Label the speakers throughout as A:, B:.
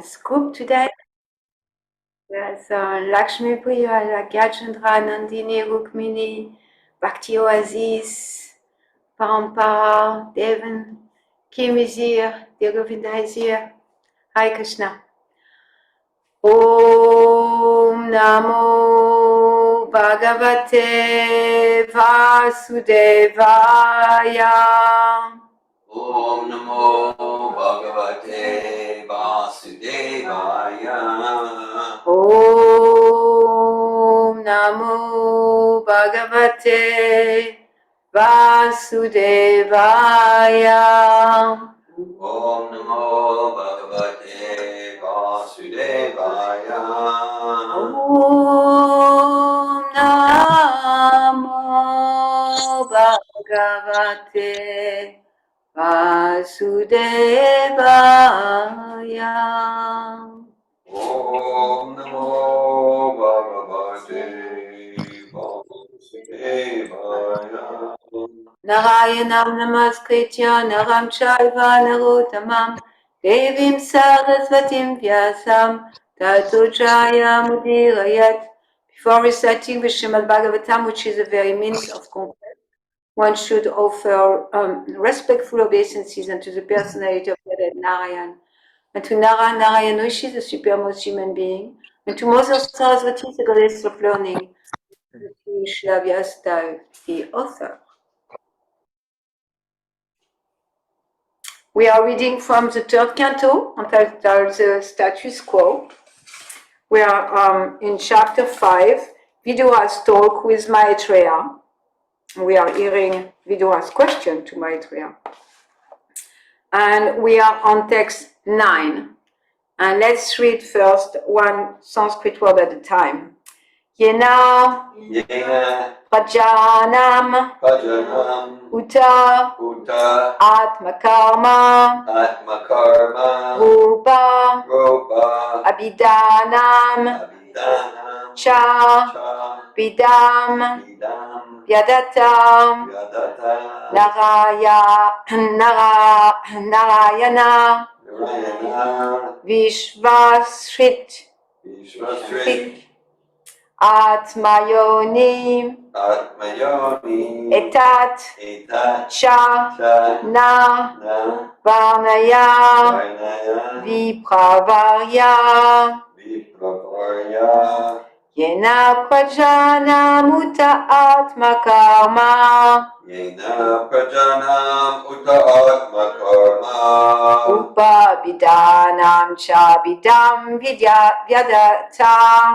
A: nice group today. There's Lakshmi Priya, Gajendra, Nandini, Rukmini, Bhakti Oasis, Parampara, Devan, Kim is here, Degovinda is here. Hare Krishna. Om Namo Bhagavate Vasudevaya.
B: Om Namo Bhagavate Vasudevaya.
A: Om Namo Bhagavate Vasudevaya.
B: Om Namo Bhagavate Vasudevaya.
A: Om Namo Bhagavate Vasudevaya.
B: Om Namo Bhagavate Vasudevaya.
A: Narayanam Namaskritya Naram Chaiva Narottamam Devim Sarasvatim Vyasam Tato Mudirayat. Before reciting the Srimad Bhagavatam, which is a very means of comfort, one should offer respectful obeisances unto the personality of Lord Narayan, and to Narayan Rishi, the supremest human being, and to Mother Saraswati, the goddess of learning, and to Srila Vyasdev, the author. We are reading from the third canto, entitled the Status Quo. We are in chapter 5, Vidura's talk with Maitreya. We are hearing Vidura's question to Maitreya. And we are on text 9. And let's read first one Sanskrit word at a time. Yena Prajanam Uta Atmakarma Rupa Abhidanam Cha Bidam Vyadatam Narayana Vishvasrit Atmayoni Etat Cha Na Varnaya Vipravarya Yena Prajanam Uta Atmakarma Upa Bidanam Cha Bidam Vyadatam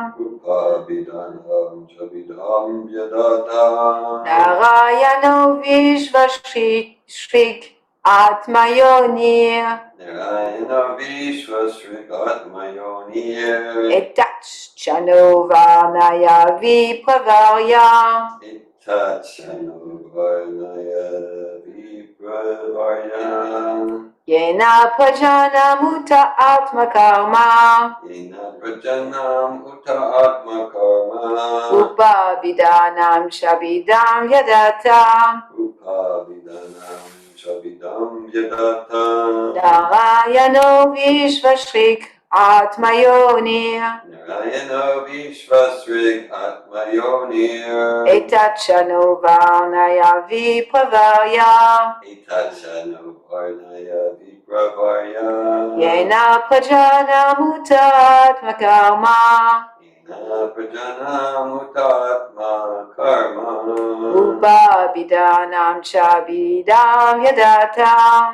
A: Narayano Vishvashrik Atmayonir Etach Chano Varnaya Vipravarya Yena Prajanam Uta Atmakarma Upa Bidanam Shabidam Yadatam Narayano Vishvashrik Atmayonir Etachano Varnaya Vipravarya Yena Prajanam Uta Atmakarma Upa Bidanam Chabidam Yadatam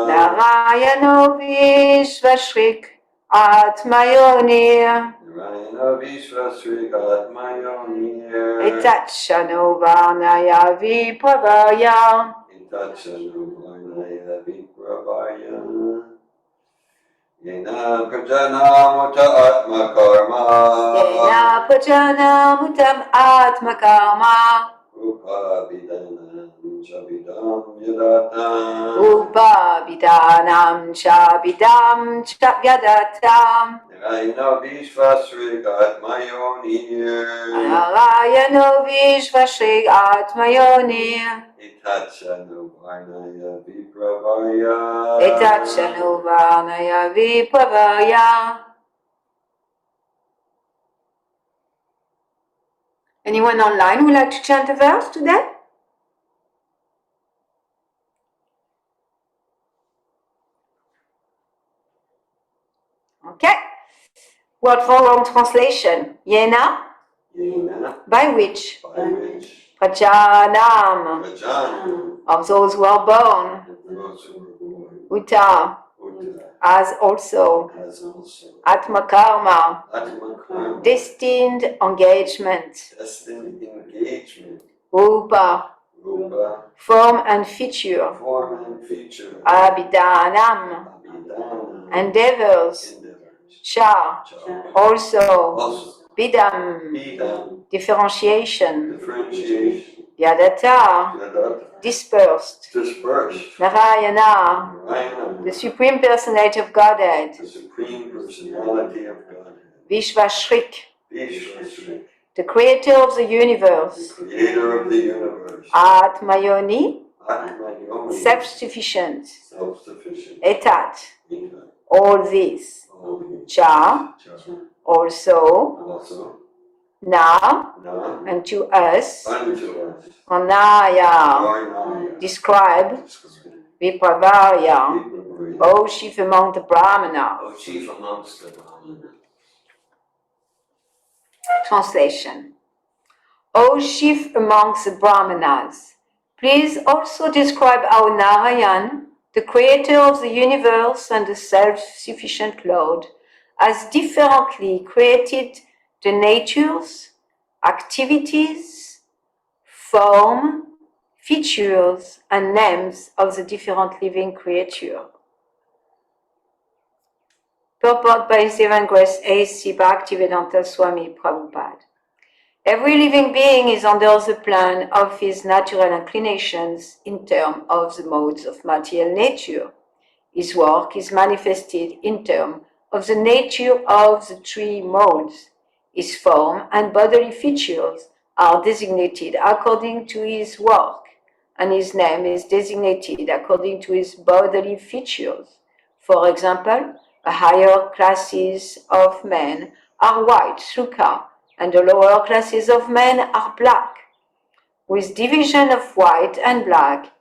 A: Narayano Vishvashrik Atmayonir Etachano Varnaya Vipravarya
B: Yena Prajanam Uta Atmakarma
A: Yena Prajanam Utam Atmakarma
B: Upa Bidanam Chabidam Yadatam
A: Upa Bidanam Chabidam Yadatam
B: Narayana Vishvashrik Atmayonir
A: Narayano Vishvashrik Atmayonir
B: Itachanu varnaya vipravaya.
A: Etachanu varnaya vipravaya. Anyone online would like to chant a verse today? Okay. Word for wrong translation. Yena. By which? Prajanam. Of those who are born. Uta. As also. Atmakarma. Destined engagement. Rupa. Form and feature. Abhidanam. Endeavors. Cha. Also. Bidam. Differentiation. Vyadata. Dispersed. Narayana. The Supreme Personality of Godhead. Vishvashrik. The Creator of the Universe. Atmayoni. Self-sufficient. Etat. All this. Cha. Also. Na. And to us. Anaya. Describe. Vipravarya. O chief among the Brahmanas. Translation. O chief amongst the Brahmanas, please also describe how Narayan, the creator of the universe and the self-sufficient Lord, has differently created the natures, activities, form, features, and names of the different living creatures. Purport by His Divine Grace A.C. Bhaktivedanta Swami Prabhupada. Every living being is under the plan of his natural inclinations in terms of the modes of material nature. His work is manifested in terms of the nature of the three modes. His form and bodily features are designated according to his work, and his name is designated according to his bodily features. For example, the higher classes of men are white, Sukha, and the lower classes of men are black. With division of white and black,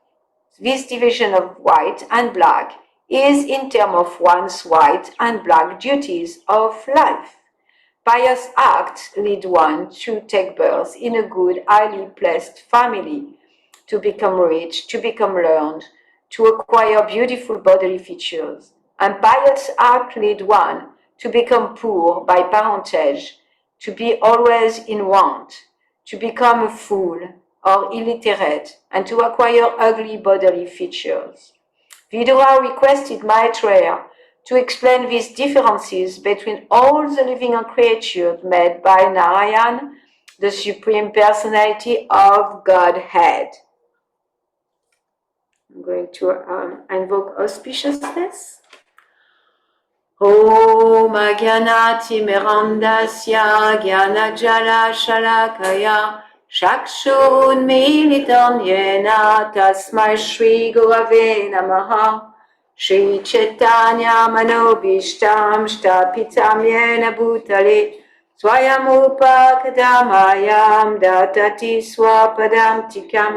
A: this division of white and black is in terms of one's white and black duties of life. Pious acts lead one to take birth in a good, highly blessed family, to become rich, to become learned, to acquire beautiful bodily features. And pious acts lead one to become poor by parentage, to be always in want, to become a fool or illiterate, and to acquire ugly bodily features. Vidura requested Maitreya to explain these differences between all the living creatures made by Narayan, the Supreme Personality of Godhead. I'm going to invoke auspiciousness. Om Agyanati Mirandasya Gyanajala Shalakaya Shakshun Militam Yena Tasmai Shri Gurave Namaha Shri Chaitanya Manobishtam Shtapitam Yena Bhutale Swayam Kadhamayam Datati Swapadam Tikam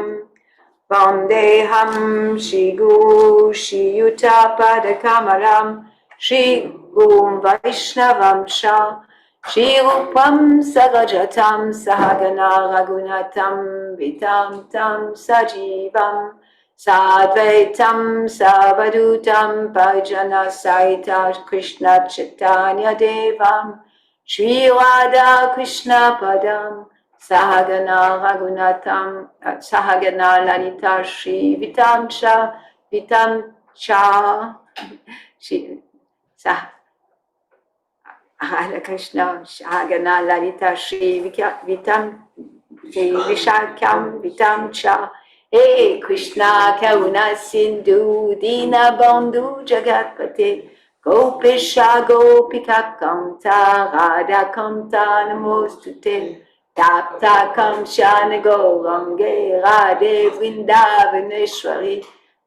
A: Vandeham Shri Guru Shri Yuta Padakamalam Shri Gum Vaishnavam Cha Shri Rupam Sagajatam Sahagana Ragunatam Vitam Tam Sajivam Sadvaitam Savadutam Pajana Saita Krishna Chaitanya Devam Shri Radha Krishna Padam Sahagana Ragunatam Sahagana Lalita Shri Vitam Cha Shri Hare Krishna, Shagana Lalita Shri Vitam Shri Vishakam Vitam Cha Hey Krishna Karuna Sindhu Dina Bandhu Jagatpate Gopesha Gopika Kamta Radha Kamta Namostute Taptakam Shanagorange Radhe Vrindavaneshwari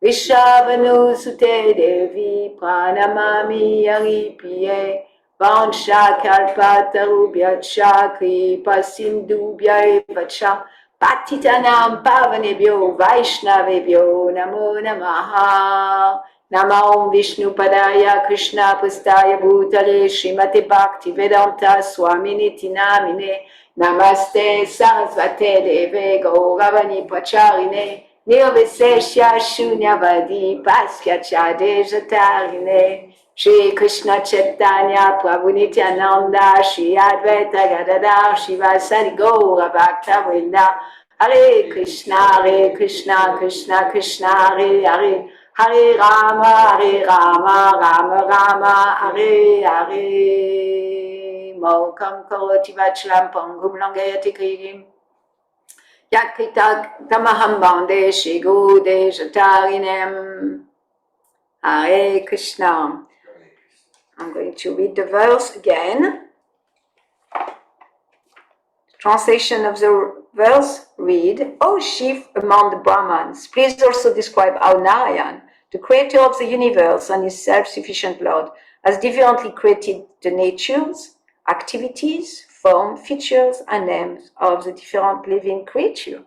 A: Vishavanu Sute Devi Pranamami Yaripiye Vansha Kalpatarubhyacha Kripa Sindhubhya Vacha Patitanam Pavanebhyo Vaishnavebhyo Namo Namaha Namo Vishnu Padaya Krishna Pustaya Bhutale Srimate Bhakti Vedanta Swaminiti Namine Namaste Sarasvate Deve Gauravani Pacharine Nirvisesha Shunyavadi Paskyacha Dejatarine Shri Krishna Chaitanya Prabhu Nityananda Shri Advaita Gadadhar Shivasadi Gaura Bhakta Vrinda Hare Krishna Krishna Krishna Hare Hare Hare Rama Rama Rama Hare Hare Mokam Karoti Vachalam Pangum Langayati Krigim Yakrita Tamaham Bande Shigu Dejatarinem Hare Krishna. I'm going to read the verse again. Translation of the verse read, O chief among the Brahmans, please also describe how Narayan, the creator of the universe and his self-sufficient Lord, has differently created the natures, activities, form, features, and names of the different living creatures.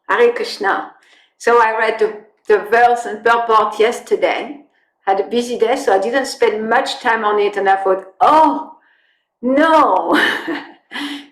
A: Hare Krishna. So I read the verse and purport yesterday. Had a busy day, so I didn't spend much time on it, and I thought, oh, no,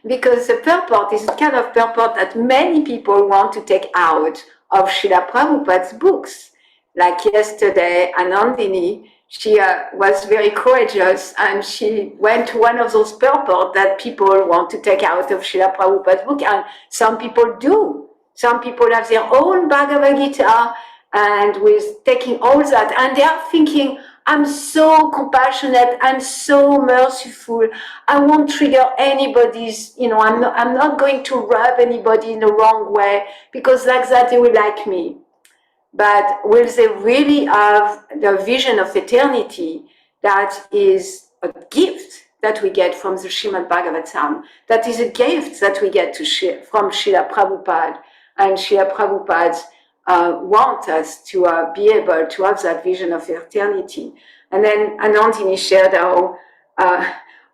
A: because the purport is the kind of purport that many people want to take out of Srila Prabhupada's books. Like yesterday, Anandini, she was very courageous and she went to one of those purports that people want to take out of Srila Prabhupada's book, and some people do. Some people have their own Bhagavad Gita, and with taking all that, and they are thinking, I'm so compassionate, I'm so merciful, I won't trigger anybody's, I'm not going to rub anybody in the wrong way, because like that they will like me. But will they really have the vision of eternity that is a gift that we get from the Srimad Bhagavatam, that is a gift that we get from Srila Prabhupada, and Srila Prabhupada want us to be able to have that vision of eternity. And then Anandini shared how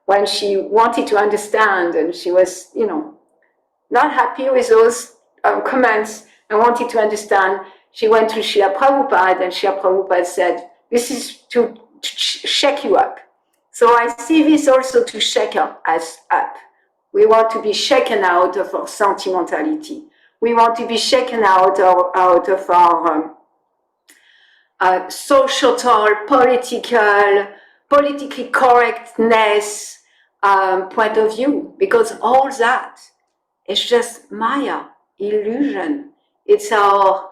A: when she wanted to understand and she was, not happy with those comments and wanted to understand, she went to Srila Prabhupada, and Srila Prabhupada said, this is to shake you up. So I see this also to shake us up. We want to be shaken out of our sentimentality. We want to be shaken out of our social, politically correctness point of view, because all that is just Maya, illusion. It's our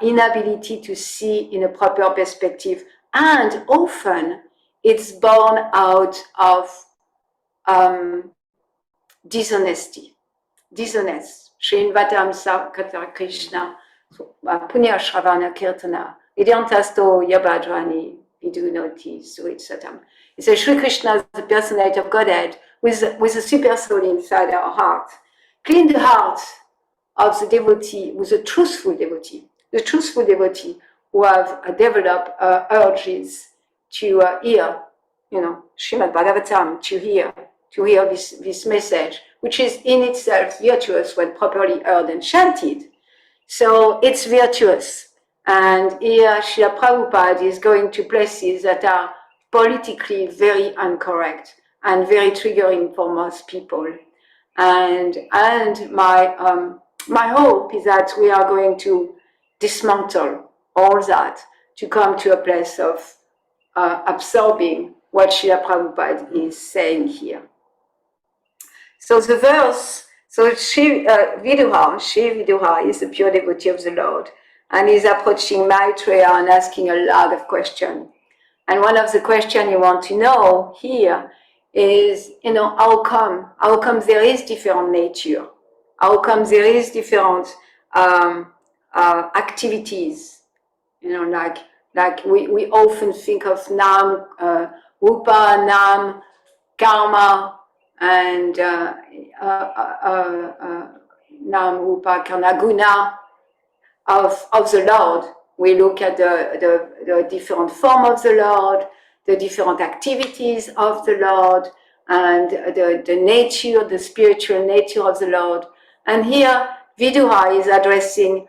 A: inability to see in a proper perspective, and often it's born out of dishonesty. Srinvatam Sakata Krishna, Punya Shravana Kirtana, Idyantasto Yabhadrani, Vidunoti Suritsatam. It says Sri Krishna is the personality of Godhead with a super soul inside our heart. Clean the heart of the devotee with a truthful devotee. The truthful devotee who have developed urges to hear, Srimad Bhagavatam, to hear this message, which is in itself virtuous when properly heard and chanted. So it's virtuous. And here Srila Prabhupada is going to places that are politically very incorrect and very triggering for most people. And my hope is that we are going to dismantle all that to come to a place of absorbing what Srila Prabhupada is saying here. So the verse, Shri Vidura is a pure devotee of the Lord, and is approaching Maitreya and asking a lot of questions. And one of the questions you want to know here is, how come there is different nature? How come there is different activities? Like we often think of Nam, Rupa, Nam, Karma, and Nam Rupa Karnaguna of the Lord. We look at the different form of the Lord, the different activities of the Lord, and the nature, the spiritual nature of the Lord. And here, Viduha is addressing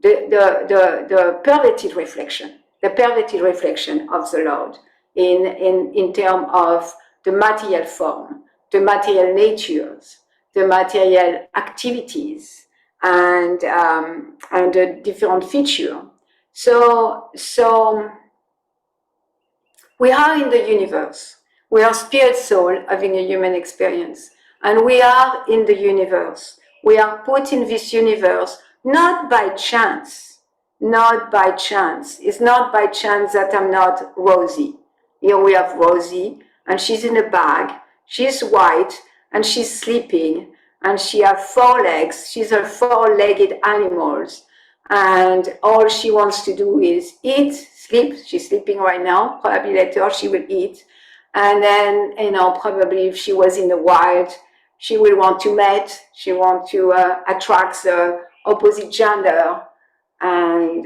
A: the perverted reflection of the Lord in terms of the material form, the material natures, the material activities, and the different feature. So we are in the universe. We are spirit soul having a human experience, and we are in the universe. We are put in this universe not by chance. Not by chance. It's not by chance that I'm not Rosie. Here we have Rosie, and she's in a bag. She's white, and she's sleeping, and she has 4 legs. She's a 4-legged animals, and all she wants to do is eat, sleep. She's sleeping right now. Probably later she will eat, and then probably if she was in the wild, she will want to mate. She want to attract the opposite gender, and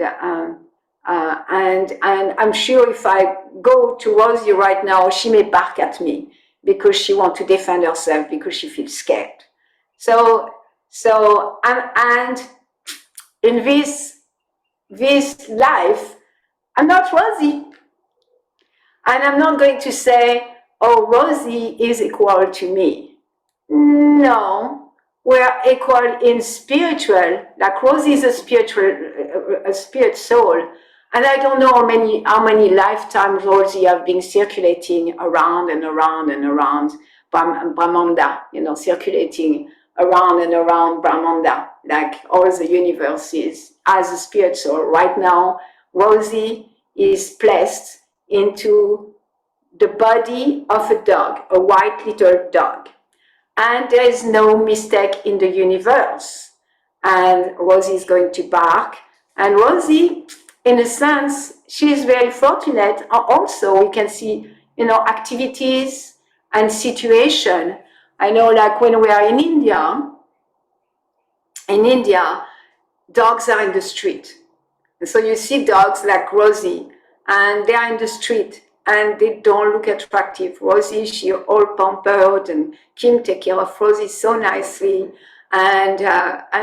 A: I'm sure if I go to Rosie right now, she may bark at me because she wants to defend herself because she feels scared. So and in this life, I'm not Rosie. And I'm not going to say, oh, Rosie is equal to me. No, we're equal in spiritual, like Rosie is a spirit soul. And I don't know how many lifetimes Rosie have been circulating around and around and around Brahmanda, circulating around and around Brahmanda, like all the universes as a spirit soul. Right now, Rosie is placed into the body of a dog, a white little dog. And there is no mistake in the universe. And Rosie is going to bark. And Rosie, in a sense, she is very fortunate. Also, we can see, activities and situation. I know, like when we are in India, dogs are in the street. And so you see dogs like Rosie, and they are in the street, and they don't look attractive. Rosie, she all pampered, and Kim take care of Rosie so nicely, and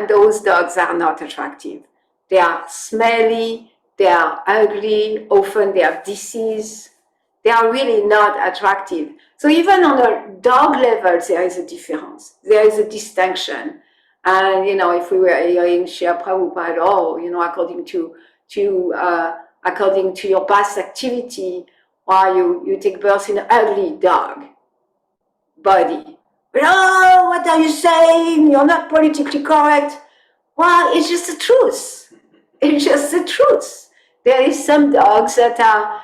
A: those dogs are not attractive. They are smelly, they are ugly, often they have disease. They are really not attractive. So even on a dog level, there is a difference. There is a distinction. And, if we were hearing Shri Prabhupada, according to your past activity, or you take birth in an ugly dog body. But, oh, what are you saying? You're not politically correct. Well, it's just the truth. It's just the truth. There is some dogs that are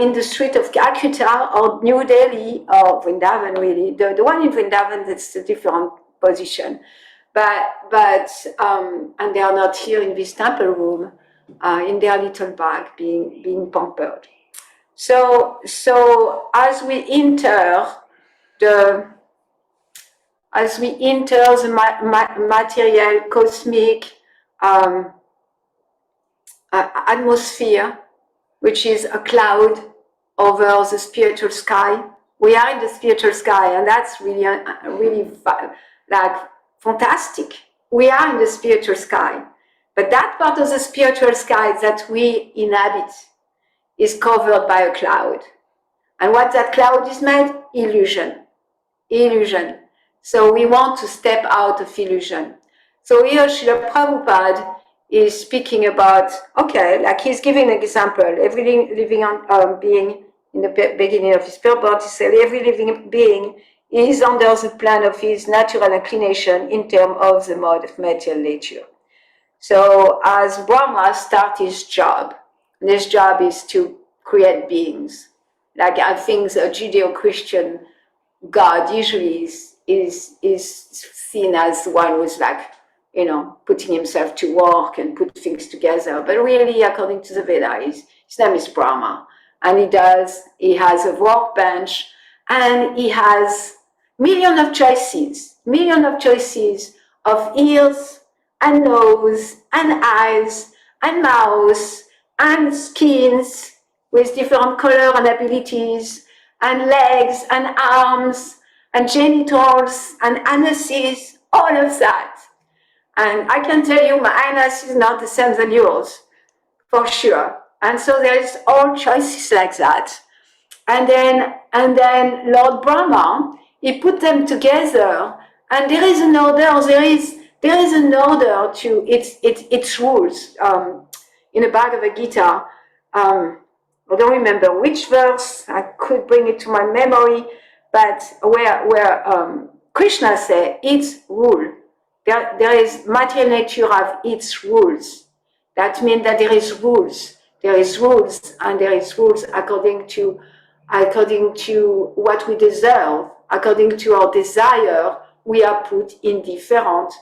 A: in the street of Calcutta or New Delhi or Vrindavan, really. The one in Vrindavan, that's a different position. But and they are not here in this temple room, in their little bag, being pampered. So as we enter the material cosmic atmosphere, which is a cloud over the spiritual sky, we are in the spiritual sky, and that's really like fantastic. We are in the spiritual sky, but that part of the spiritual sky that we inhabit is covered by a cloud. And what that cloud is made? Illusion. So we want to step out of illusion. So here Srila Prabhupada is speaking about, okay, like he's giving an example. Every living being, in the beginning of his purport, he said every living being is under the plan of his natural inclination in terms of the mode of material nature. So as Brahma starts his job, and his job is to create beings. Like I think a Judeo-Christian God usually is seen as one who's like, putting himself to work and put things together. But really, according to the Veda, his name is Brahma. And he has a workbench, and he has million of choices of ears and nose and eyes and mouth and skins with different color and abilities and legs and arms and genitals and anuses, all of that. And I can tell you my anus is not the same than yours, for sure. And so there's all choices like that. And then Lord Brahma, he put them together, and there is an order. There is an order to its rules. In the Bhagavad Gita, I don't remember which verse. I could bring it to my memory, but where Krishna said its rule. There is material nature have its rules. That means that there is rules. There is rules, and there is rules according to what we deserve, according to our desire. We are put in different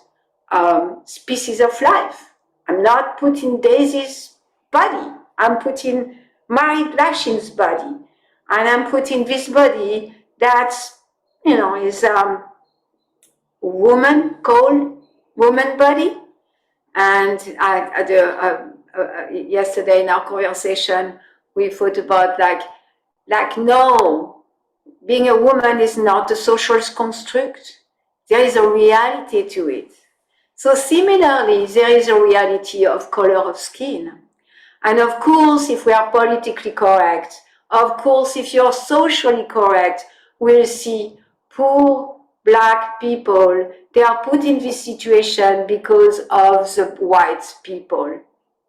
A: species of life. I'm not put in Daisy's body. I'm put in Mary Lashin's body, and I'm put in this body that is woman called woman body. And yesterday in our conversation, we thought about no, being a woman is not a social construct. There is a reality to it. So similarly, there is a reality of color of skin. And of course, if we are politically correct, of course, if you're socially correct, we'll see poor Black people, they are put in this situation because of the white people.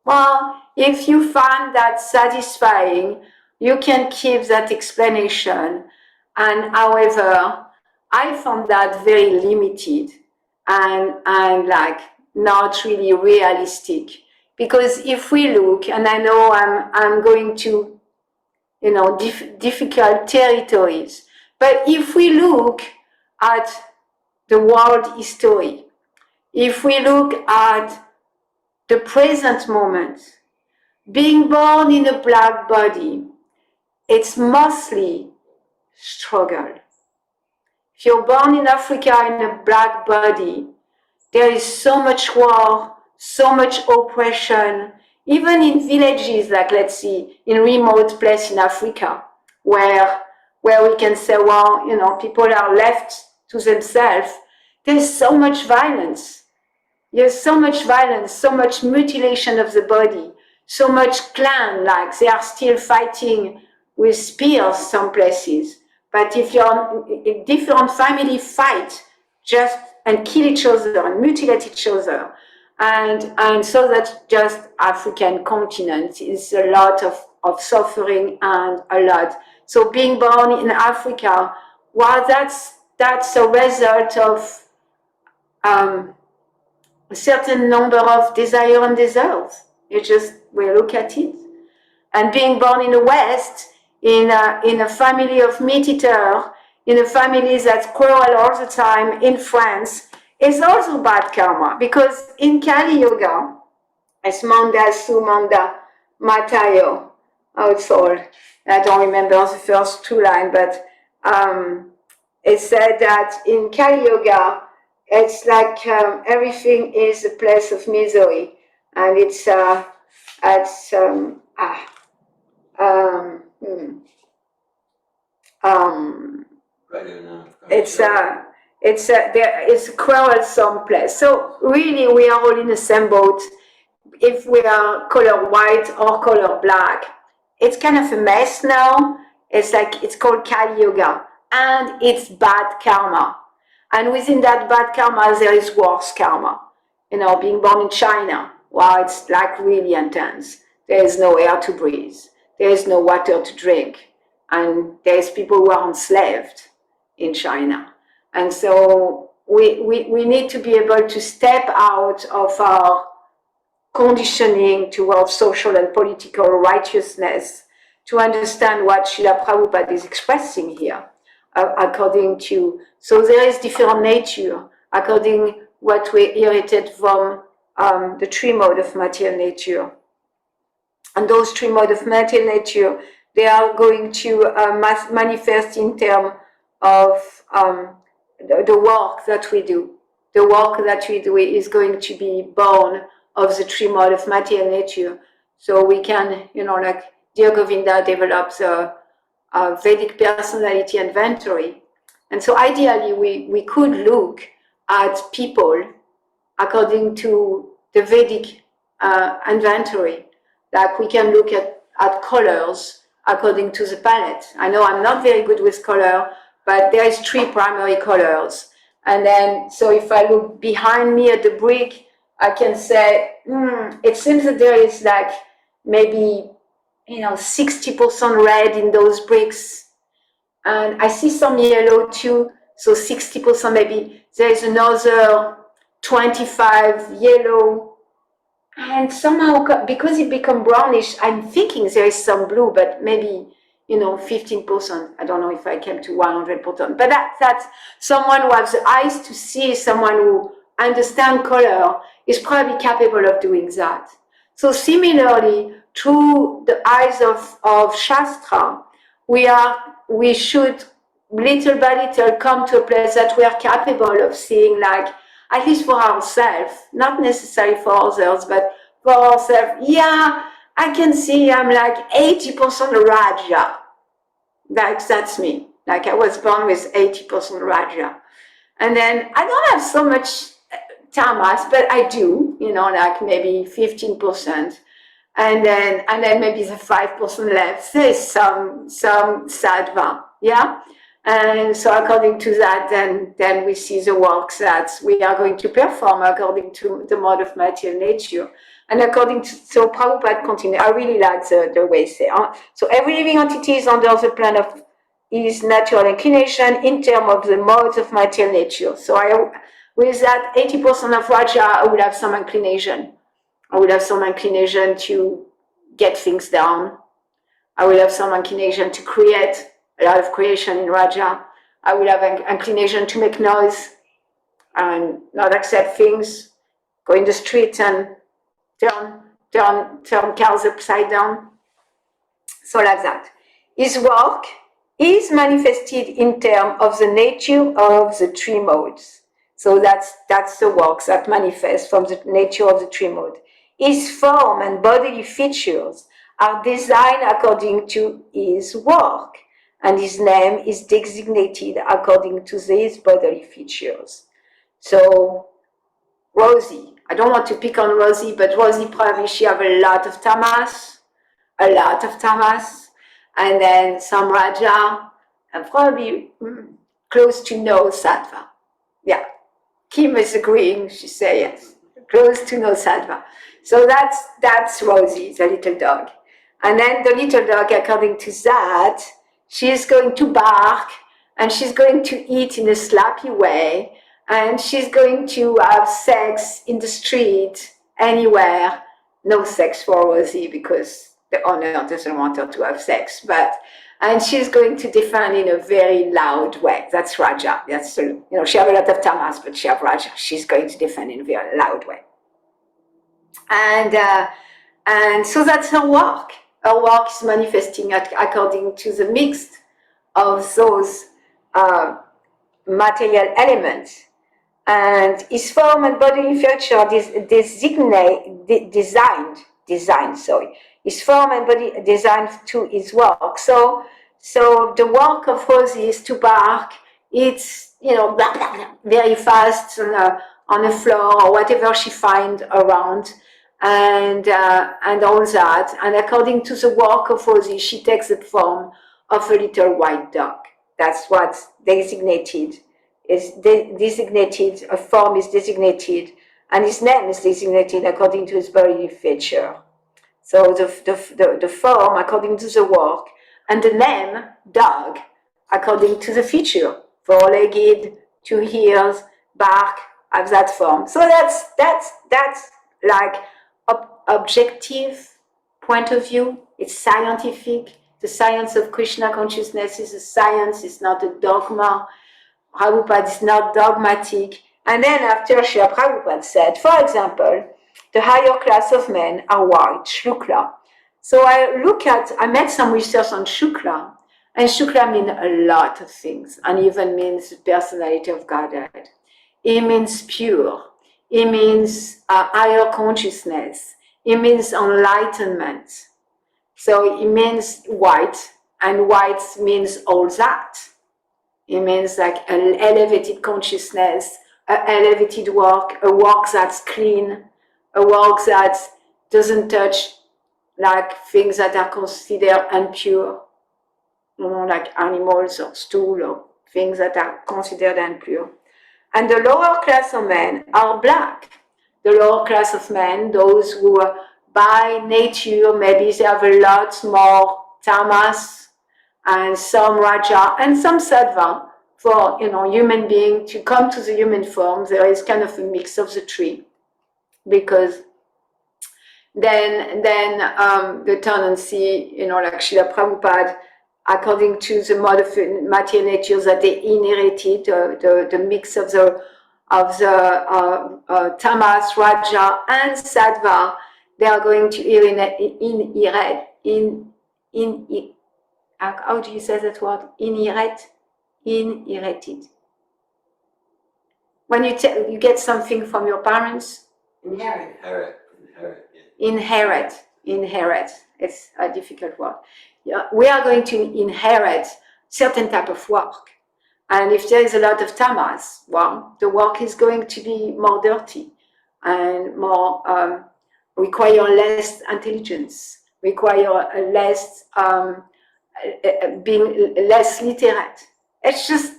A: Well, if you find that satisfying, you can keep that explanation. And however, I found that very limited and not really realistic. Because if we look, and I know I'm going to difficult territories, but if we look at the world history, if we look at the present moment, being born in a Black body, it's mostly struggle. If you're born in Africa in a Black body, there is so much war, so much oppression, even in villages, like let's see, in remote place in Africa, where we can say, well, people are left to themselves. There's so much violence. There's so much violence, so much mutilation of the body, so much clan, like they are still fighting with spears some places. But if different family fight just and kill each other and mutilate each other, and so that just African continent is a lot of suffering and a lot. So being born in Africa, well, that's a result of a certain number of desire and deserves. You just will look at it. And being born in the West, in a family of meat eater, in a family that's quarrel all the time in France, is also bad karma. Because in Kali Yoga, it's Manda Sumanda Matayo, how it's called. I don't remember the first two lines, but it said that in Kali Yoga, it's like everything is a place of misery, and it's a quarrelsome place. So really, we are all in the same boat. If we are color white or color black, it's kind of a mess now. It's called Kali Yoga, and it's bad karma. And within that bad karma, there is worse karma. Being born in China, wow, it's like really intense. There is no air to breathe. There is no water to drink. And there's people who are enslaved in China. And so we need to be able to step out of our conditioning towards social and political righteousness to understand what Srila Prabhupada is expressing here. So there is different nature according what we inherited from the three modes of material nature. And those three modes of material nature, they are going to manifest in terms of the work that we do. The work that we do is going to be born of the three modes of matter and nature. So we can, like Dear Govinda develops a Vedic personality inventory. And so ideally, we could look at people according to the Vedic inventory. Like we can look at colors according to the palette. I know I'm not very good with color, but there is three primary colors. And then, so if I look behind me at the brick, I can say, it seems that there is like maybe 60% red in those bricks. And I see some yellow too, so 60% maybe. There is another 25 yellow. And somehow, because it become brownish, I'm thinking there is some blue, but maybe, 15%. I don't know if I came to 100%. But that's someone who has the eyes to see, someone who understands color, is probably capable of doing that. So similarly, through the eyes of Shastra, we should little by little come to a place that we are capable of seeing, like, at least for ourselves, not necessarily for others, but for ourselves. Yeah, I can see I'm like 80% Raja. That's me. Like I was born with 80% Raja. And then I don't have so much tamas, but I do, like maybe 15%. And then maybe the 5% left, there is some sattva, yeah? And so according to that, then we see the works that we are going to perform according to the mode of material nature. And according to, so Prabhupada continues, I really like the way he says, so every living entity is under the plan of his natural inclination in terms of the modes of material nature. So with that 80% of Raja, I will have some inclination. I will have some inclination to get things done. I will have some inclination to create, a lot of creation in Raja. I will have an inclination to make noise and not accept things, go in the street and turn cars upside down. So like that. His work is manifested in terms of the nature of the three modes. So that's the works that manifest from the nature of the three modes. His form and bodily features are designed according to his work, and his name is designated according to these bodily features. So Rosie, I don't want to pick on Rosie, but Rosie probably she have a lot of tamas, and then some Raja, and probably close to no sattva. Yeah, Kim is agreeing, she said yes, close to no sattva. So that's Rosie, the little dog. And then the little dog, according to that, she's going to bark, and she's going to eat in a slappy way, and she's going to have sex in the street, anywhere. No sex for Rosie because the owner doesn't want her to have sex, and she's going to defend in a very loud way. That's Raja. That's, she have a lot of tamas, but she have Raja. She's going to defend in a very loud way. And so that's her work. Her work is manifesting according to the mix of those material elements. And his form and bodily feature designed. His form and body designed to his work. So the work of Rosie is to bark. It's blah, blah, blah, very fast on the floor or whatever she finds around, and all that. And according to the work of Rosie, she takes the form of a little white dog. That's what's designated. A form is designated, and his name is designated according to his bodily feature. So the form according to the work, and the name, dog, according to the feature. Four-legged, 2 ears, bark, have that form. So that's like objective point of view. It's scientific. The science of Krishna consciousness is a science. It's not a dogma. Prabhupada is not dogmatic. And then after Srila Prabhupada said, for example, the higher class of men are white, Shukla. So I made some research on Shukla, And Shukla means a lot of things, and even means personality of Godhead. It means pure. It means higher consciousness. It means enlightenment. So it means white, and white means all that. It means like an elevated consciousness, an elevated work, a work that's clean, a work that doesn't touch like things that are considered impure, like animals or stool or things that are considered impure. And the lower class of men are black. The lower class of men, those who are by nature, maybe they have a lot more tamas and some raja and some sattva. For human being to come to the human form, there is kind of a mix of the three, because then the tendency, like Srila Prabhupada, according to the mode of material nature that they inherited, the mix of the tamas, raja, and sattva, they are going to how do you say that word? Inherited. When you get something from your parents, Inherit. It's a difficult word. Yeah, we are going to inherit certain type of work. And if there is a lot of tamas, well, the work is going to be more dirty and more require less intelligence, require less being less literate. It's just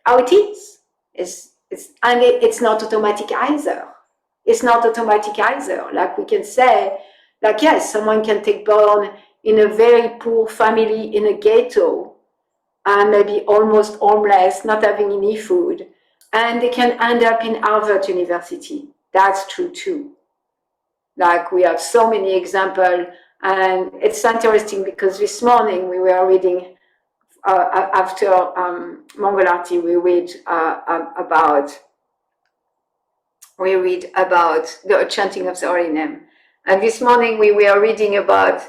A: how it is. It's not automatic either. It's not automatic either. Like we can say, like yes, someone can take born in a very poor family in a ghetto and maybe almost homeless, not having any food, and they can end up in Harvard University. That's true too. Like we have so many examples, and it's interesting because this morning we were reading after Mangalarti, we read about the chanting of the Holy Name. And this morning we were reading about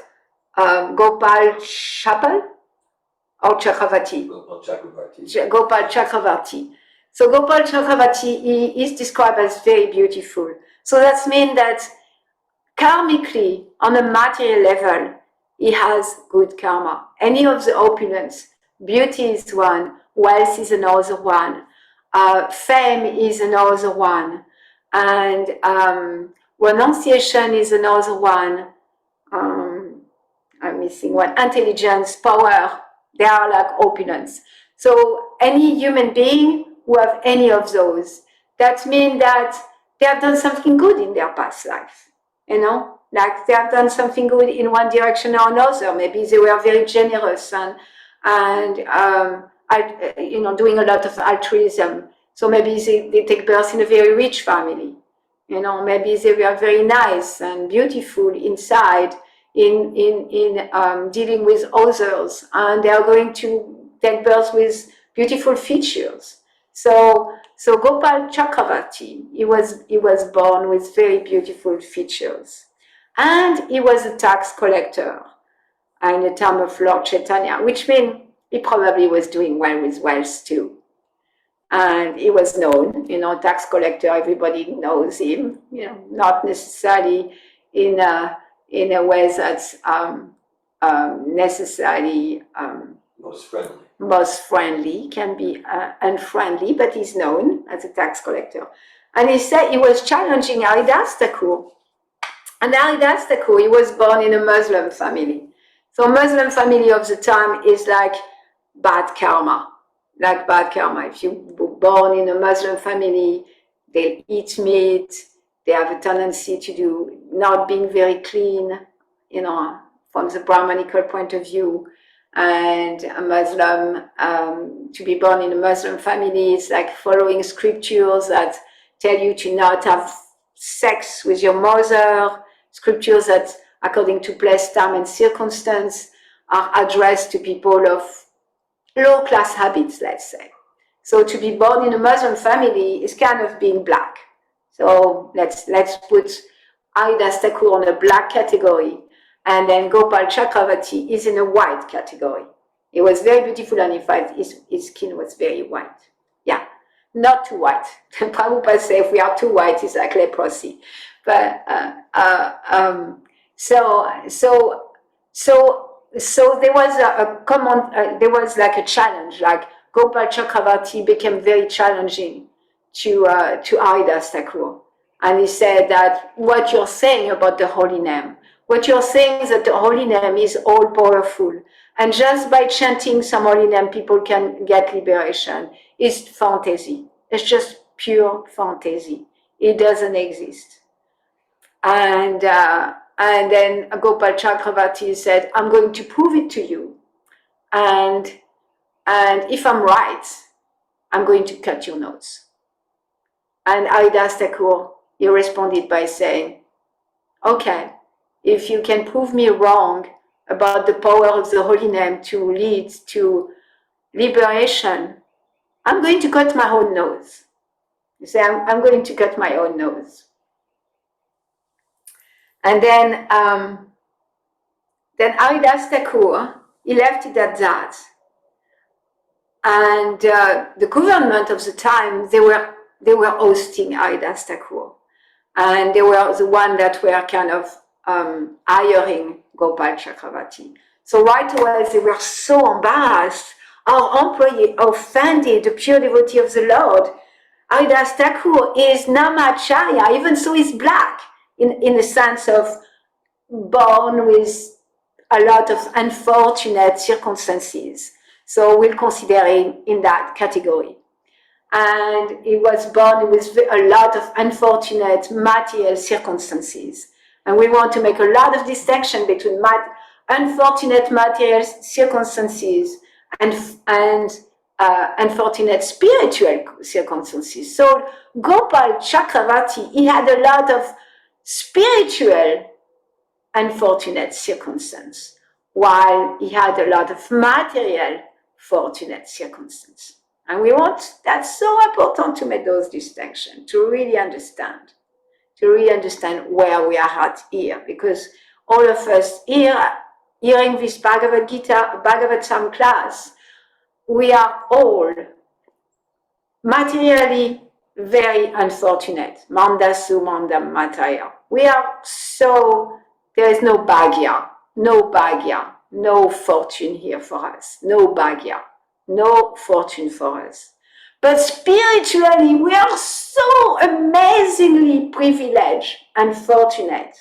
A: Gopal Chapal or Chakravarti. Gopal Chakravarti. So Gopal Chakravarti is described as very beautiful. So that means that karmically, on a material level, he has good karma. Any of the opulence, beauty is one, wealth is another one, fame is another one, and renunciation is another one. I'm missing one. Intelligence, power, they are like opulence. So any human being who have any of those, that means that they have done something good in their past life. Like they have done something good in one direction or another. Maybe they were very generous and doing a lot of altruism. So maybe they take birth in a very rich family. Maybe they were very nice and beautiful inside in dealing with others, and they are going to take birth with beautiful features. So Gopal Chakravarti, he was born with very beautiful features, and he was a tax collector in the time of Lord Chaitanya, which means he probably was doing well with wealth too. And he was known, tax collector, everybody knows him, not necessarily in a way that's necessarily most friendly, can be unfriendly, but he's known as a tax collector. And he said he was challenging Haridas Thakur. And Haridas Thakur, he was born in a Muslim family. So Muslim family of the time is like bad karma. Like bad karma. If you were born in a Muslim family, they eat meat, they have a tendency to do not being very clean, from the Brahmanical point of view. And a Muslim, to be born in a Muslim family is like following scriptures that tell you to not have sex with your mother, scriptures that, according to place, time, and circumstance, are addressed to people of low-class habits, let's say. So to be born in a Muslim family is kind of being black. So let's put Haridas Thakur on a black category, and then Gopal Chakravarti is in a white category. He was very beautiful, and in fact, his skin was very white. Yeah, not too white. Prabhupada says if we are too white, it's like leprosy. But so there was a common, there was like a challenge, like Gopal Chakravarti became very challenging to Haridas Thakur. And he said that what you're saying about the holy name, what you're saying is that the holy name is all powerful. And just by chanting some holy name, people can get liberation. It's fantasy. It's just pure fantasy. It doesn't exist. And then Gopal Chakravarti said, I'm going to prove it to you. And if I'm right, I'm going to cut your nose. And Haridas Thakur, he responded by saying, okay, if you can prove me wrong about the power of the holy name to lead to liberation, I'm going to cut my own nose. You say, I'm going to cut my own nose. And then Haridas Thakur, he left it at that. And the government of the time, they were hosting Haridas Thakur. And they were the one that were kind of hiring Gopal Chakravarti. So right away, they were so embarrassed. Our employee offended the pure devotee of the Lord. Haridas Thakur is Namacharya, even so he's black, in the sense of born with a lot of unfortunate circumstances. So we'll consider him in that category. And he was born with a lot of unfortunate material circumstances. And we want to make a lot of distinction between unfortunate material circumstances and unfortunate spiritual circumstances. So Gopal Chakravarti, he had a lot of spiritual unfortunate circumstances, while he had a lot of material fortunate circumstances. And that's so important to make those distinctions, to really understand where we are at here, because all of us here, hearing this Bhagavad Gita, Bhagavatam class, we are all materially very unfortunate. Mandasu mandam mataya. We are so, there is no bhagya, no fortune here for us, no bhagya. No fortune for us. But spiritually, we are so amazingly privileged and fortunate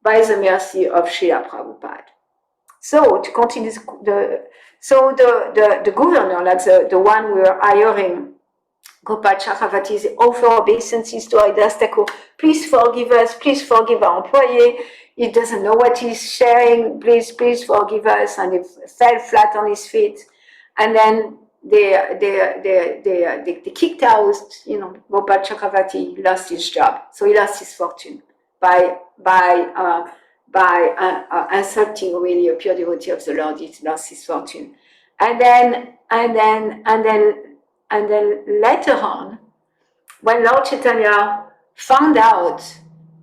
A: by the mercy of Srila Prabhupada. So to continue, the governor, like the one we are hiring, Gopal Chakravarti, offer obeisances to Haridas Thakur. Please forgive us. Please forgive our employee. He doesn't know what he's sharing. Please forgive us. And he fell flat on his feet. And then they kicked out, Gopal Chakravarti lost his job. So he lost his fortune by insulting really a pure devotee of the Lord. He lost his fortune. And then later on, when Lord Chaitanya found out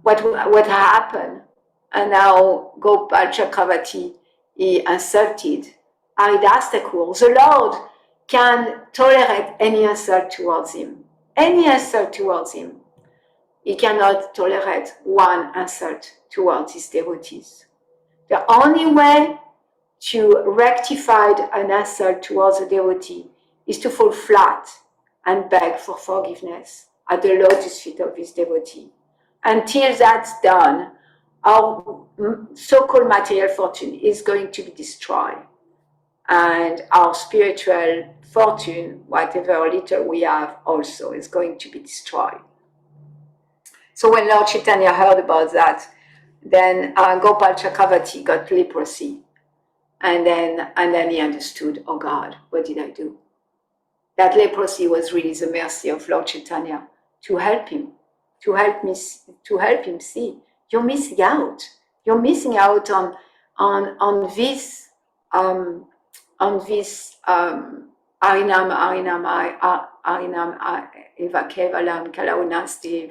A: what happened, and now Gopal Chakravarti, he insulted Haridas Thakur, the Lord can tolerate any insult towards him. Any insult towards him. He cannot tolerate one insult towards his devotees. The only way to rectify an insult towards a devotee is to fall flat and beg for forgiveness at the lotus feet of his devotee. Until that's done, our so-called material fortune is going to be destroyed. And our spiritual fortune, whatever little we have, also is going to be destroyed. So when Lord Chaitanya heard about that, then Gopal Chakravarti got leprosy. And then he understood, oh God, what did I do? That leprosy was really the mercy of Lord Chaitanya to help him, to help him see. You're missing out. You're missing out on this Arinam eva kevalam kalaunasti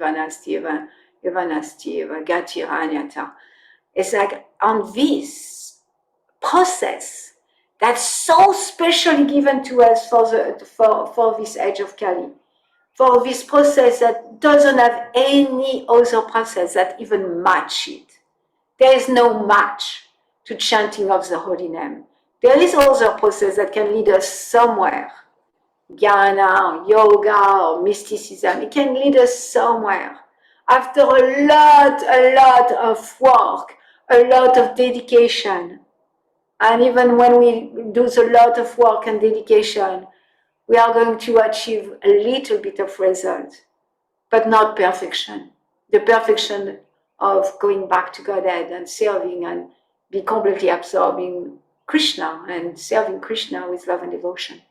A: evanasti gatiranyata. It's like on this process that's so specially given to us for this age of Kali, for this process that doesn't have any other process that even match it. There is no match to chanting of the holy name. There is other process that can lead us somewhere, jnana, or yoga, or mysticism. It can lead us somewhere. After a lot of work, a lot of dedication, and even when we do a lot of work and dedication, we are going to achieve a little bit of result, but not perfection. The perfection of going back to Godhead and serving and be completely absorbing Krishna and serving Krishna with love and devotion.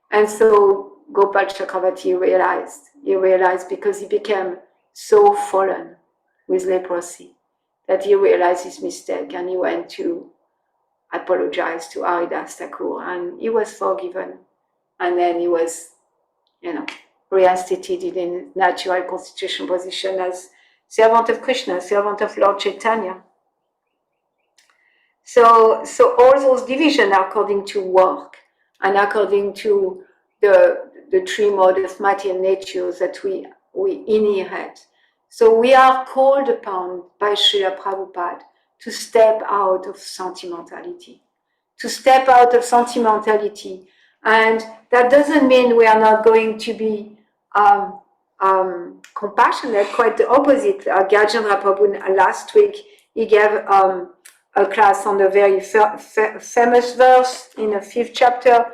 A: And so Gopal Chakravarti realized because he became so fallen with leprosy that he realized his mistake, and he went to apologize to Haridas Thakur, and he was forgiven. And then he was, reinstated in his natural constitutional position as servant of Krishna, servant of Lord Chaitanya. So all those divisions are according to work and according to the three modes of material nature that we inherit. So we are called upon by Srila Prabhupada to step out of sentimentality. And that doesn't mean we are not going to be compassionate, quite the opposite. Gajendra Prabhu last week, he gave a class on the very famous verse in the 5th chapter,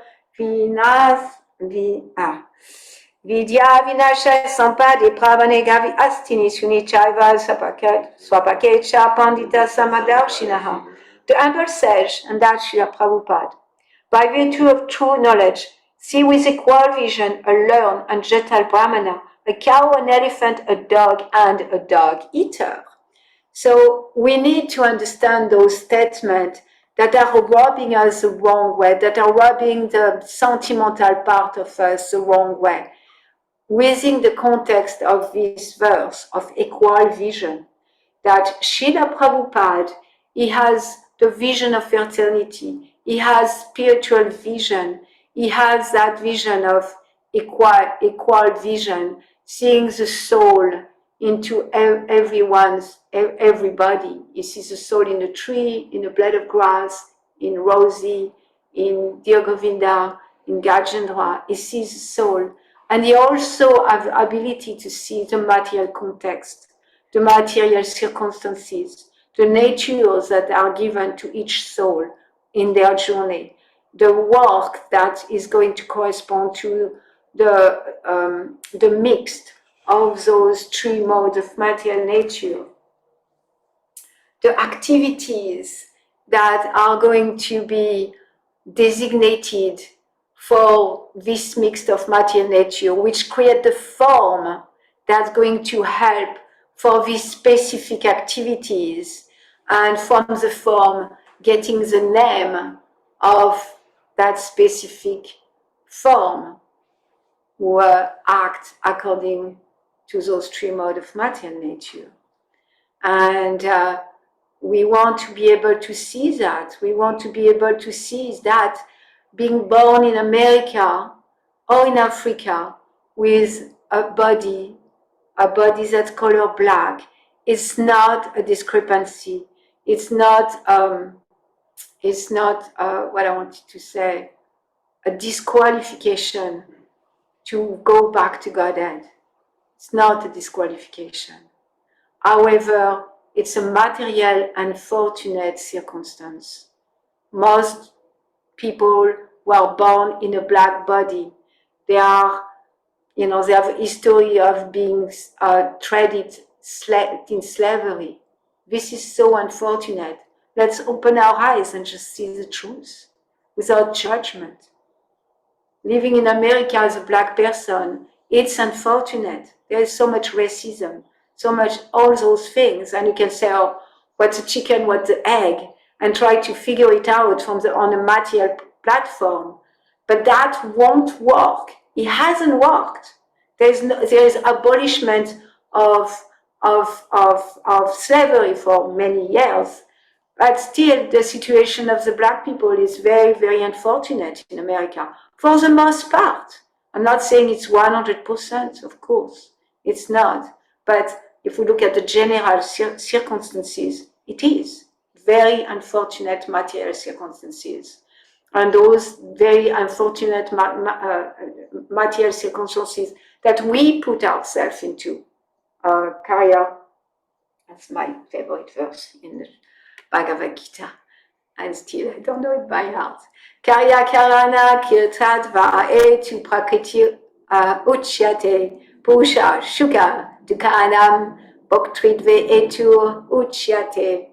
A: Vidya vinasha sampade pravane gavi astini sunichaiva swapakecha pandita samadarshinaha. The humble sage, and that's Srila Prabhupada, by virtue of true knowledge, see with equal vision a learned and gentle Brahmana, a cow, an elephant, a dog, and a dog eater. So we need to understand those statements that are robbing us the wrong way, that are robbing the sentimental part of us the wrong way, within the context of this verse of equal vision, that Srila Prabhupada, he has the vision of eternity, he has spiritual vision, he has that vision of equal vision, seeing the soul into everybody. He sees the soul in a tree, in a blade of grass, in Rosie, in Dear Govinda, in Gajendra. He sees the soul. And he also has the ability to see the material context, the material circumstances, the natures that are given to each soul in their journey, the work that is going to correspond to the mix of those three modes of material nature, the activities that are going to be designated for this mix of material nature, which create the form that's going to help for these specific activities, and from the form getting the name of that specific form will act according to those three modes of material nature. And we want to be able to see that. We want to be able to see that being born in America or in Africa with a body that's color black, is not a discrepancy. It's not what I wanted to say, a disqualification to go back to Godhead. It's not a disqualification. However, it's a material and fortunate circumstance. Most people who are born in a black body, they have a history of being traded in slavery. This is so unfortunate. Let's open our eyes and just see the truth without judgment. Living in America as a black person, it's unfortunate. There is so much racism, so much all those things, and you can say, oh, what's the chicken, what's the egg, and try to figure it out on a material platform. But that won't work. It hasn't worked. There is abolishment of slavery for many years, But still, the situation of the black people is very, very unfortunate in America, for the most part. I'm not saying it's 100%, of course, it's not. But if we look at the general circumstances, it is very unfortunate material circumstances. And those very unfortunate material circumstances that we put ourselves into. Karya, that's my favorite verse in the Bhagavad Gita. And still, I don't know it by heart. Karya karana kirtat va'etu prakriti uchyate pusha shuka dukanam bhaktridve etu uchyate.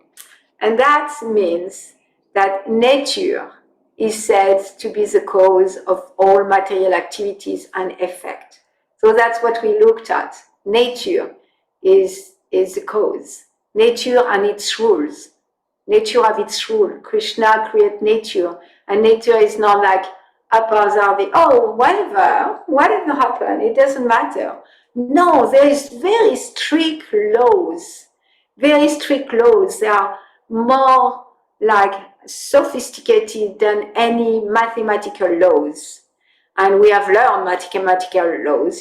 A: And that means that nature is said to be the cause of all material activities and effect. So that's what we looked at. Nature is the cause. Nature and its rules. Nature have its rule. Krishna created nature, and nature is not like haphazardly, oh, whatever happened, it doesn't matter. No, there is very strict laws. Very strict laws. They are more like sophisticated than any mathematical laws. And we have learned mathematical laws,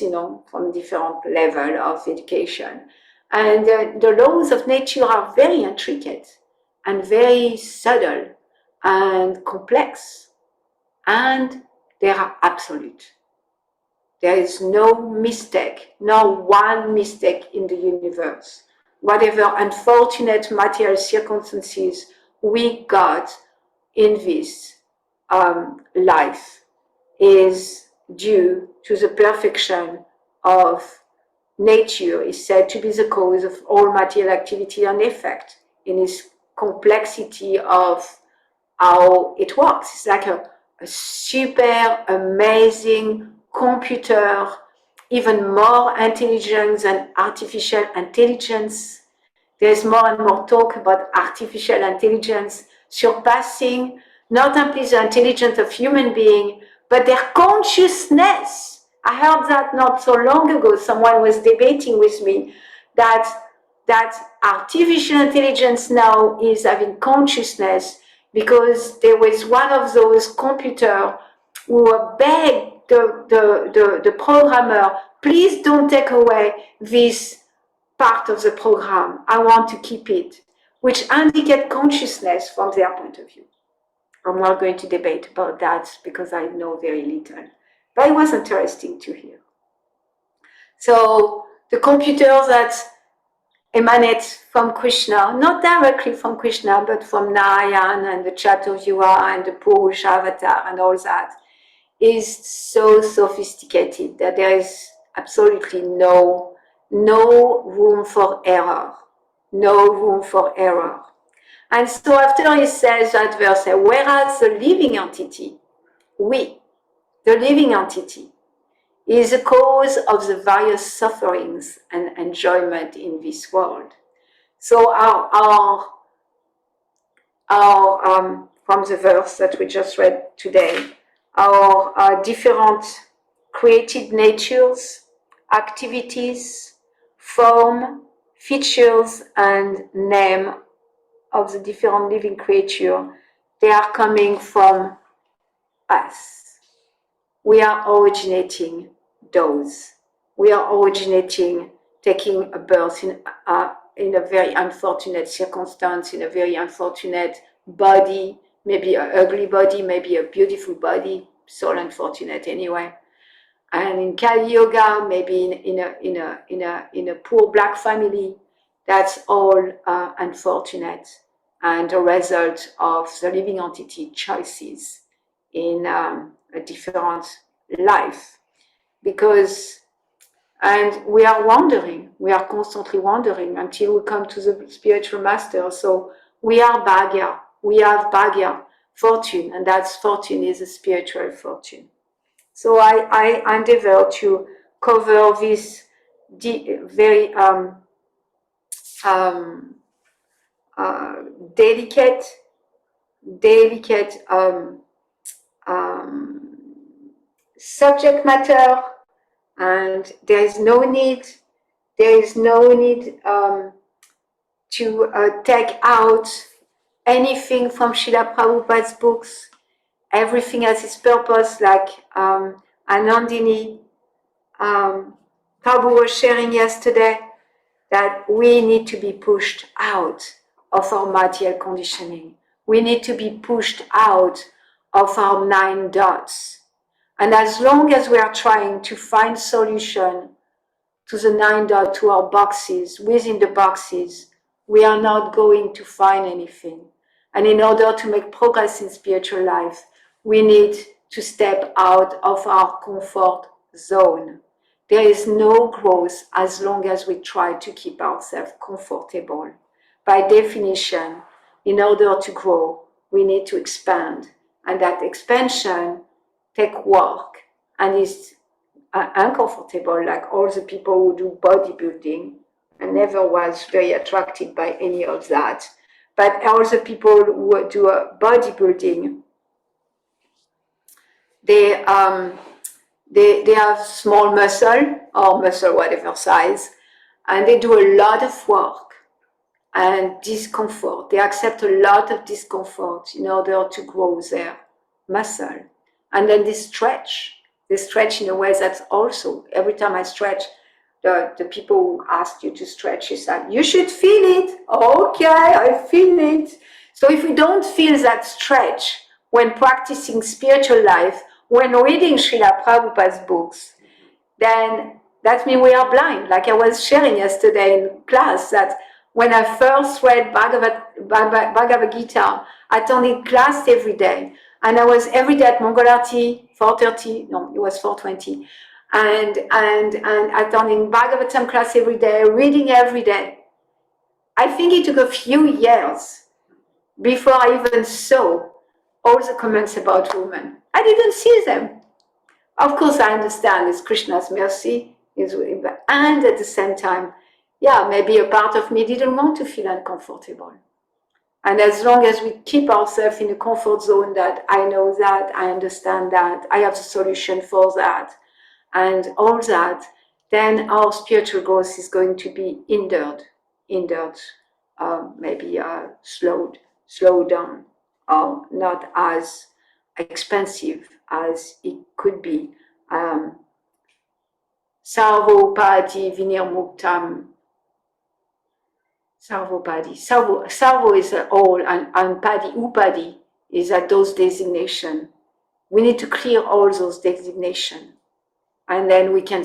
A: from different level of education. And the laws of nature are very intricate and very subtle and complex. And they are absolute. There is no mistake, no one mistake in the universe. Whatever unfortunate material circumstances we got in this life is due to the perfection of nature, is said to be the cause of all material activity and effect in its complexity of how it works. It's like a super amazing computer, even more intelligent than artificial intelligence. There's more and more talk about artificial intelligence surpassing not only the intelligence of human beings, but their consciousness. I heard that not so long ago. Someone was debating with me that artificial intelligence now is having consciousness because there was one of those computers who begged the programmer, please don't take away this part of the program. I want to keep it, which indicate consciousness from their point of view. I'm not going to debate about that because I know very little, but it was interesting to hear. So the computers that emanate from Krishna, not directly from Krishna, but from Narayan and the Chaturvyuha and the Purusha avatar and all that, is so sophisticated that there is absolutely no room for error. No room for error. And so after he says that verse, whereas the living entity, we, the living entity, is the cause of the various sufferings and enjoyment in this world. So from the verse that we just read today, our different created natures, activities, form, features, and name of the different living creatures, they are coming from us. We are originating those. We are originating, taking a birth in a very unfortunate circumstance, in a very unfortunate body, maybe an ugly body, maybe a beautiful body, so unfortunate anyway. And in Kali Yoga, maybe in a poor black family, that's all unfortunate and a result of the living entity choices in a different life. And we are wandering, we are constantly wandering until we come to the spiritual master. So we are Bhagya, we have Bhagya, fortune, and that fortune is a spiritual fortune. So I endeavor to cover this very delicate subject matter, and there is no need to take out anything from Srila Prabhupada's books. Everything has its purpose, like Anandini Prabhu was sharing yesterday, that we need to be pushed out of our material conditioning. We need to be pushed out of our 9 dots. And as long as we are trying to find solution to the 9 dots, to our boxes, within the boxes, we are not going to find anything. And in order to make progress in spiritual life, we need to step out of our comfort zone. There is no growth as long as we try to keep ourselves comfortable. By definition, in order to grow, we need to expand. And that expansion takes work and is uncomfortable, like all the people who do bodybuilding. I never was very attracted by any of that. But all the people who do bodybuilding, they have small muscle or muscle whatever size, and they do a lot of work and discomfort. They accept a lot of discomfort in order to grow their muscle. And then they stretch in a way that's also, every time I stretch, the people who ask you to stretch, is like, you should feel it. Okay, I feel it. So if we don't feel that stretch when practicing spiritual life, when reading Srila Prabhupada's books, then that means we are blind. Like I was sharing yesterday in class, that when I first read Bhagavad Gita, I attended class every day. And I was every day at Mangalarti, 4:30, no, it was 4:20. And attending Bhagavatam class every day, reading every day. I think it took a few years before I even saw all the comments about women. I didn't see them. Of course, I understand it's Krishna's mercy, and at the same time, yeah, maybe a part of me didn't want to feel uncomfortable. And as long as we keep ourselves in a comfort zone, that I know that, I understand that, I have the solution for that, and all that, then our spiritual growth is going to be hindered, maybe slowed down, or not as expensive as it could be. Sarvo Padi Vinirmuktam. Sarvo Padi. Sarvo is all, and Padi, Upadi is at those designation. We need to clear all those designation. And then we can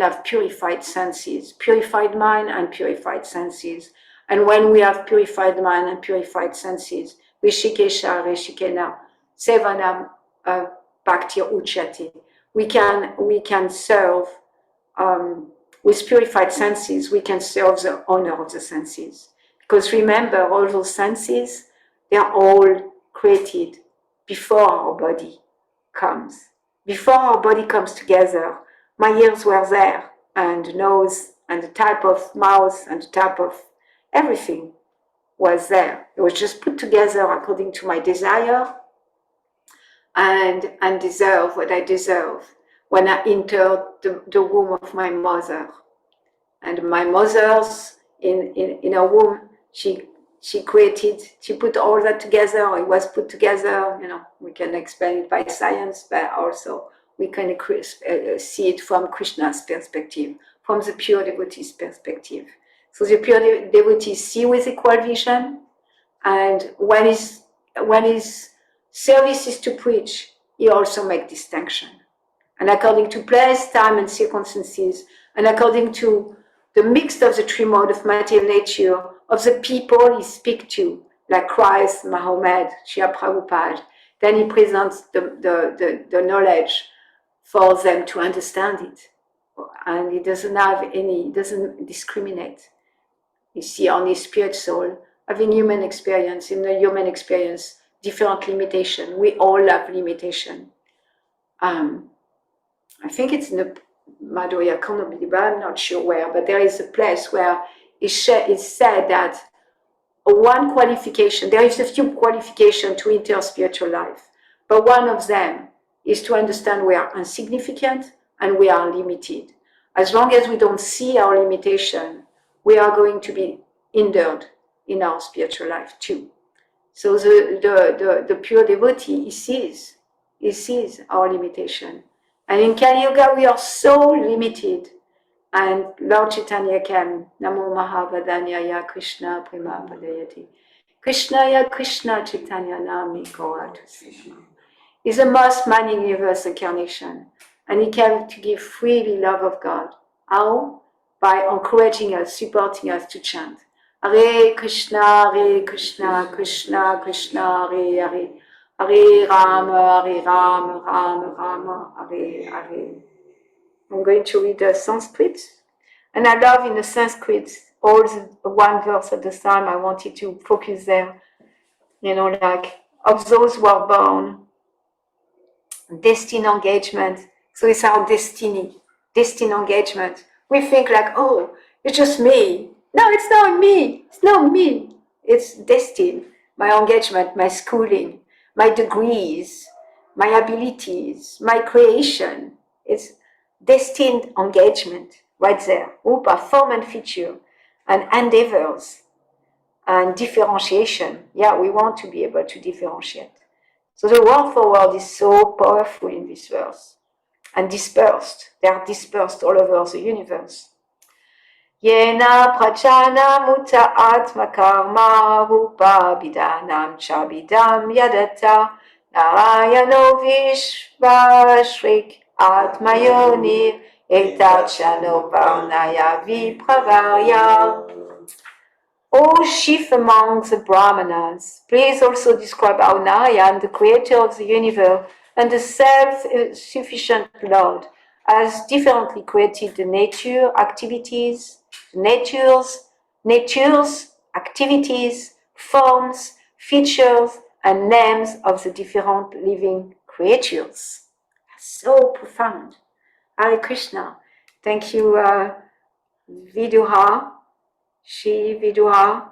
A: have purified senses, purified mind and purified senses. And when we have purified mind and purified senses, Rishikesha, Rishikena, Sevanam, Bhaktir Uchyate, we can serve, with purified senses, we can serve the honor of the senses. Because remember, all those senses, they are all created before our body comes. Before our body comes together, my ears were there, and nose, and the type of mouth, and the type of everything was there. It was just put together according to my desire, and deserve what I deserve when I entered the womb of my mother. And my mother's in her womb, she put all that together, or it was put together, we can explain it by science, but also we can see it from Krishna's perspective, from the pure devotee's perspective. So the pure devotees see with equal vision, and when his service is to preach, he also makes distinction. And according to place, time, and circumstances, and according to the mix of the three modes of material nature, of the people he speaks to, like Christ, Muhammad, Srila Prabhupada, then he presents the knowledge for them to understand it. And he doesn't discriminate. You see, only spirit soul, having human experience, in the human experience, different limitation. We all have limitation. I think it's in the Madhurya Kanobhidibha, I'm not sure where, but there is a place where it's said that one qualification, there is a few qualifications to enter spiritual life, but one of them is to understand we are insignificant and we are limited. As long as we don't see our limitation, we are going to be hindered in our spiritual life too. So the pure devotee, he sees our limitation. And in Kali Yuga, we are so limited. And Lord Chaitanya came, Namo Mahavadanyaya Krishna Prema Padayati. Krishnaya Krishna Chaitanya Nami Gaura Tusinama. Is the most man-universe incarnation. And he came to give freely love of God. How? By encouraging us, supporting us to chant. Hare Krishna, Krishna Krishna, Hare Hare. Hare Rama, Rama Rama, Hare Hare. I'm going to read the Sanskrit. And I love in the Sanskrit, all the one verse at the time, I wanted to focus there. Like, of those who are born, destined engagement. So it's our destiny, destined engagement. We think like, oh, it's just me. No, it's not me. It's not me. It's destined. My engagement, my schooling, my degrees, my abilities, my creation. It's destined engagement right there. Rupa, form and feature, and endeavors and differentiation. Yeah, we want to be able to differentiate. So the word for word is so powerful in this verse. And dispersed. They are dispersed all over the universe. Yena prachana muta atma karma rupa bidanam chabidam yadata narayano vishvashrik atmayoni etachano varnaya vipravarya. O chief among the Brahmanas, please also describe how Narayan, the creator of the universe and the self-sufficient Lord, has differently created the natures, activities, forms, features, and names of the different living creatures. So profound. Hare Krishna. Thank you, Viduha. Vidura,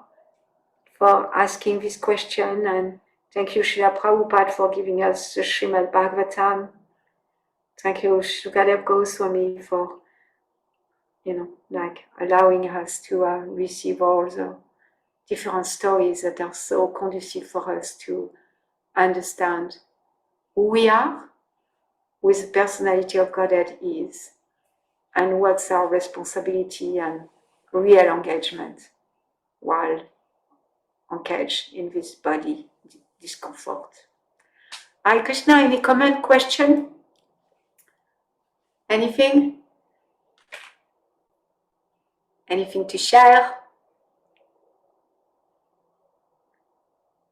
A: for asking this question, and thank you, Srila Prabhupada, for giving us the Srimad Bhagavatam. Thank you, Shukadev Goswami, for allowing us to receive all the different stories that are so conducive for us to understand who we are, who the personality of Godhead is, and what's our responsibility and real engagement while engaged in this body discomfort. Hare Krishna, any comment, question? Anything? Anything to share?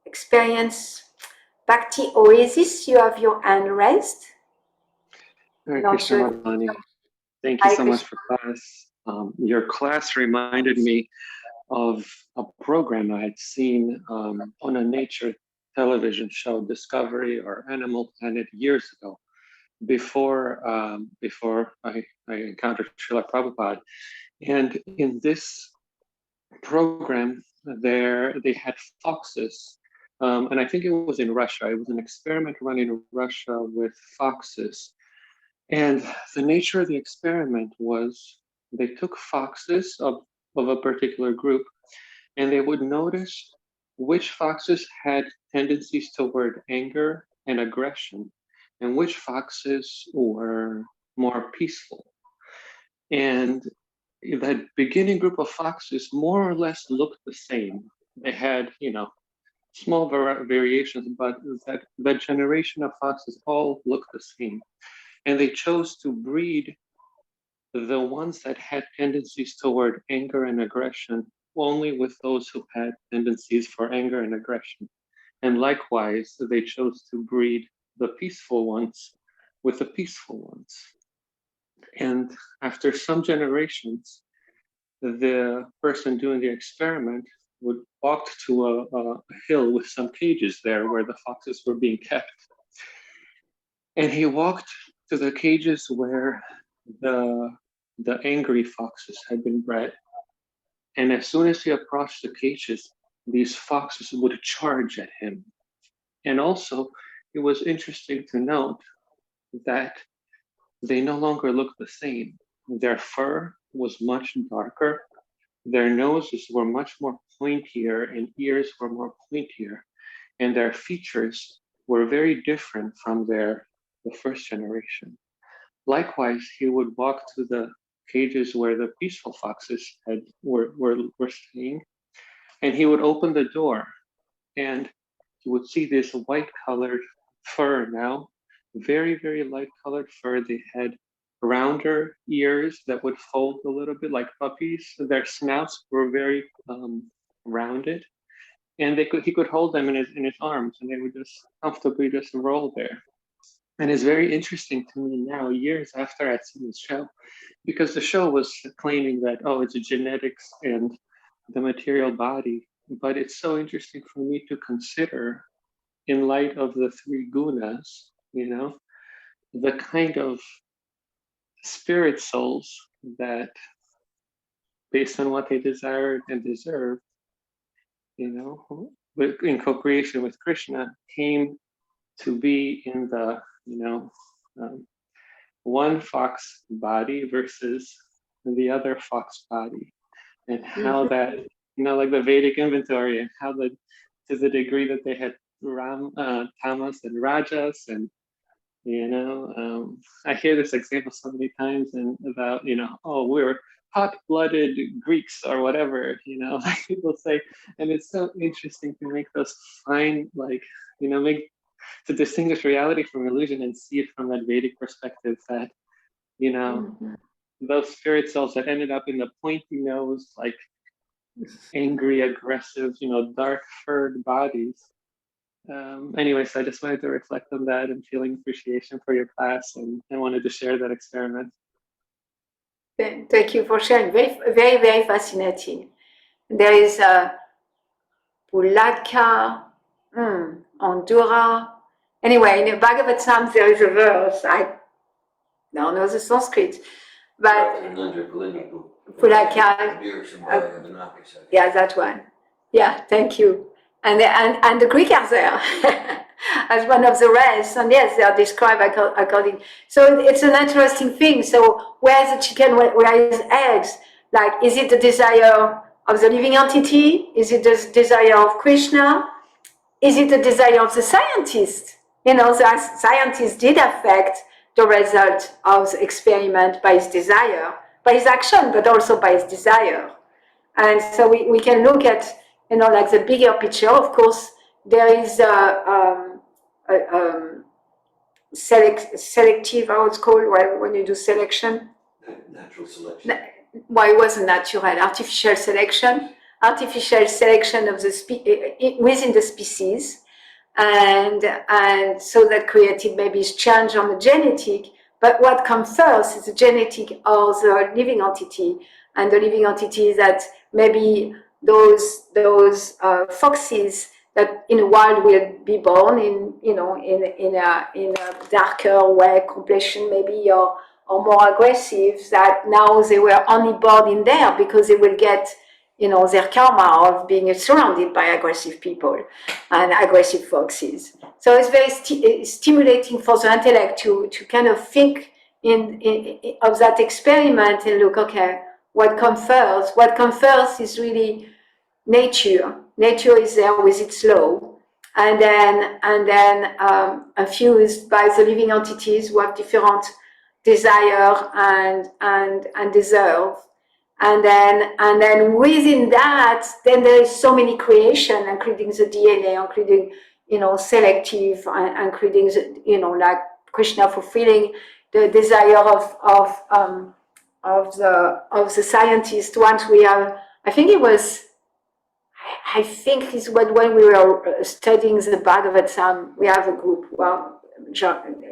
A: Experience? Bhakti Oasis, you have your hand raised.
C: Hare Krishna, Malini. Thank you so much for class. Your class reminded me of a program I had seen on a nature television show, Discovery or Animal Planet, years ago, before I encountered Srila Prabhupada. And in this program, they had foxes, and I think it was in Russia. It was an experiment run in Russia with foxes. And the nature of the experiment was they took foxes of a particular group, and they would notice which foxes had tendencies toward anger and aggression, and which foxes were more peaceful. And that beginning group of foxes more or less looked the same. They had, small variations, but that generation of foxes all looked the same. And they chose to breed the ones that had tendencies toward anger and aggression only with those who had tendencies for anger and aggression. And likewise, they chose to breed the peaceful ones with the peaceful ones. And after some generations, the person doing the experiment would walk to a hill with some cages there where the foxes were being kept. And he walked to the cages where the angry foxes had been bred. And as soon as he approached the cages, these foxes would charge at him. And also, it was interesting to note that they no longer looked the same. Their fur was much darker. Their noses were much more pointier and ears were more pointier. and their features were very different from the first generation. Likewise, he would walk to the cages where the peaceful foxes were staying, and he would open the door, and you would see this white colored fur now, very, very light colored fur. They had rounder ears that would fold a little bit like puppies. Their snouts were very rounded, and he could hold them in his arms, and they would just comfortably just roll there. And it's very interesting to me now, years after I'd seen the show, because the show was claiming that, oh, it's genetics and the material body. But it's so interesting for me to consider, in light of the three gunas, the kind of spirit souls that, based on what they desired and deserved, in co-creation with Krishna, came to be in the, one fox body versus the other fox body, and how that, like the Vedic inventory, and how to the degree that they had tamas and rajas, and I hear this example so many times, and about oh, we're hot-blooded Greeks or whatever, like people say, and it's so interesting to make those fine, to distinguish reality from illusion and see it from that Vedic perspective, that those spirit souls that ended up in the pointy nose, like angry, aggressive, dark furred bodies. Anyways, I just wanted to reflect on that and feeling appreciation for your class, and I wanted to share that experiment.
A: Thank you for sharing. Very, very, very fascinating. There is a Pulaka, Andura. Anyway, in the Bhagavatam there is a verse. I don't know the Sanskrit, but Pulaka. Yeah, that one. Yeah, thank you. And the Greek are there as one of the rest, and yes, they are described according. So it's an interesting thing. So where is the chicken? Where is eggs? Like, is it the desire of the living entity? Is it the desire of Krishna? Is it the desire of the scientist? The scientist did affect the result of the experiment by his desire, by his action, but also by his desire. And so we can look at, like the bigger picture. Of course, there is selective, how it's called, when you do selection.
B: Natural selection.
A: Well, it wasn't natural, artificial selection. Artificial selection of within the species, and so that created maybe change on the genetic. But what comes first is the genetic of the living entity, and the living entity that maybe those foxes that in a while will be born in a darker way, complexion maybe, or more aggressive, that now they were only born in there because they will get their karma of being surrounded by aggressive people and aggressive foxes. So it's very stimulating for the intellect to kind of think of that experiment and look, okay, what comes first? What comes first is really nature. Nature is there with its law, and then fused by the living entities who have different desire and deserve. And then within that, then there is so many creation, including the DNA, including selective, and including like Krishna fulfilling the desire of the scientist. Once we have, I think it's when we were studying the Bhagavatam, we have a group. Well,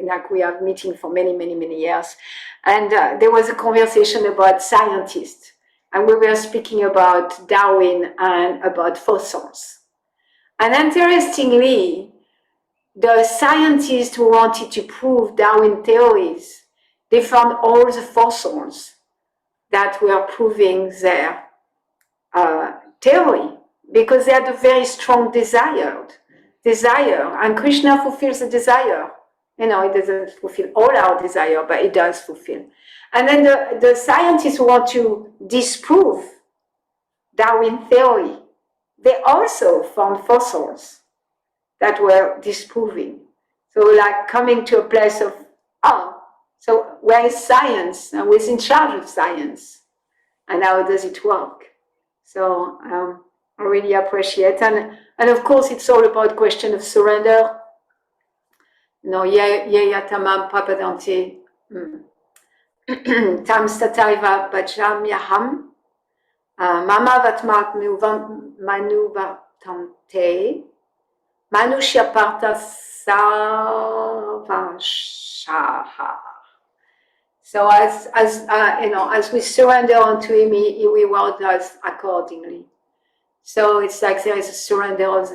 A: like we have meeting for many years, and there was a conversation about scientists. And we were speaking about Darwin and about fossils. And interestingly, the scientists who wanted to prove Darwin theories, they found all the fossils that were proving their theory, because they had a very strong desire. And Krishna fulfills the desire. It doesn't fulfill all our desire, but it does fulfill. And then the scientists who want to disprove Darwin theory, they also found fossils that were disproving. So like coming to a place of, oh, so where is science? And who's in charge of science? And how does it work? So I really appreciate. And of course, it's all about question of surrender. No, yatamam papadante. Tam stataiva bajam yaham. Mama vatmat manuvatante. Manushya parta savashaha. So as we surrender unto him, he rewards us accordingly. So it's like there is a surrender of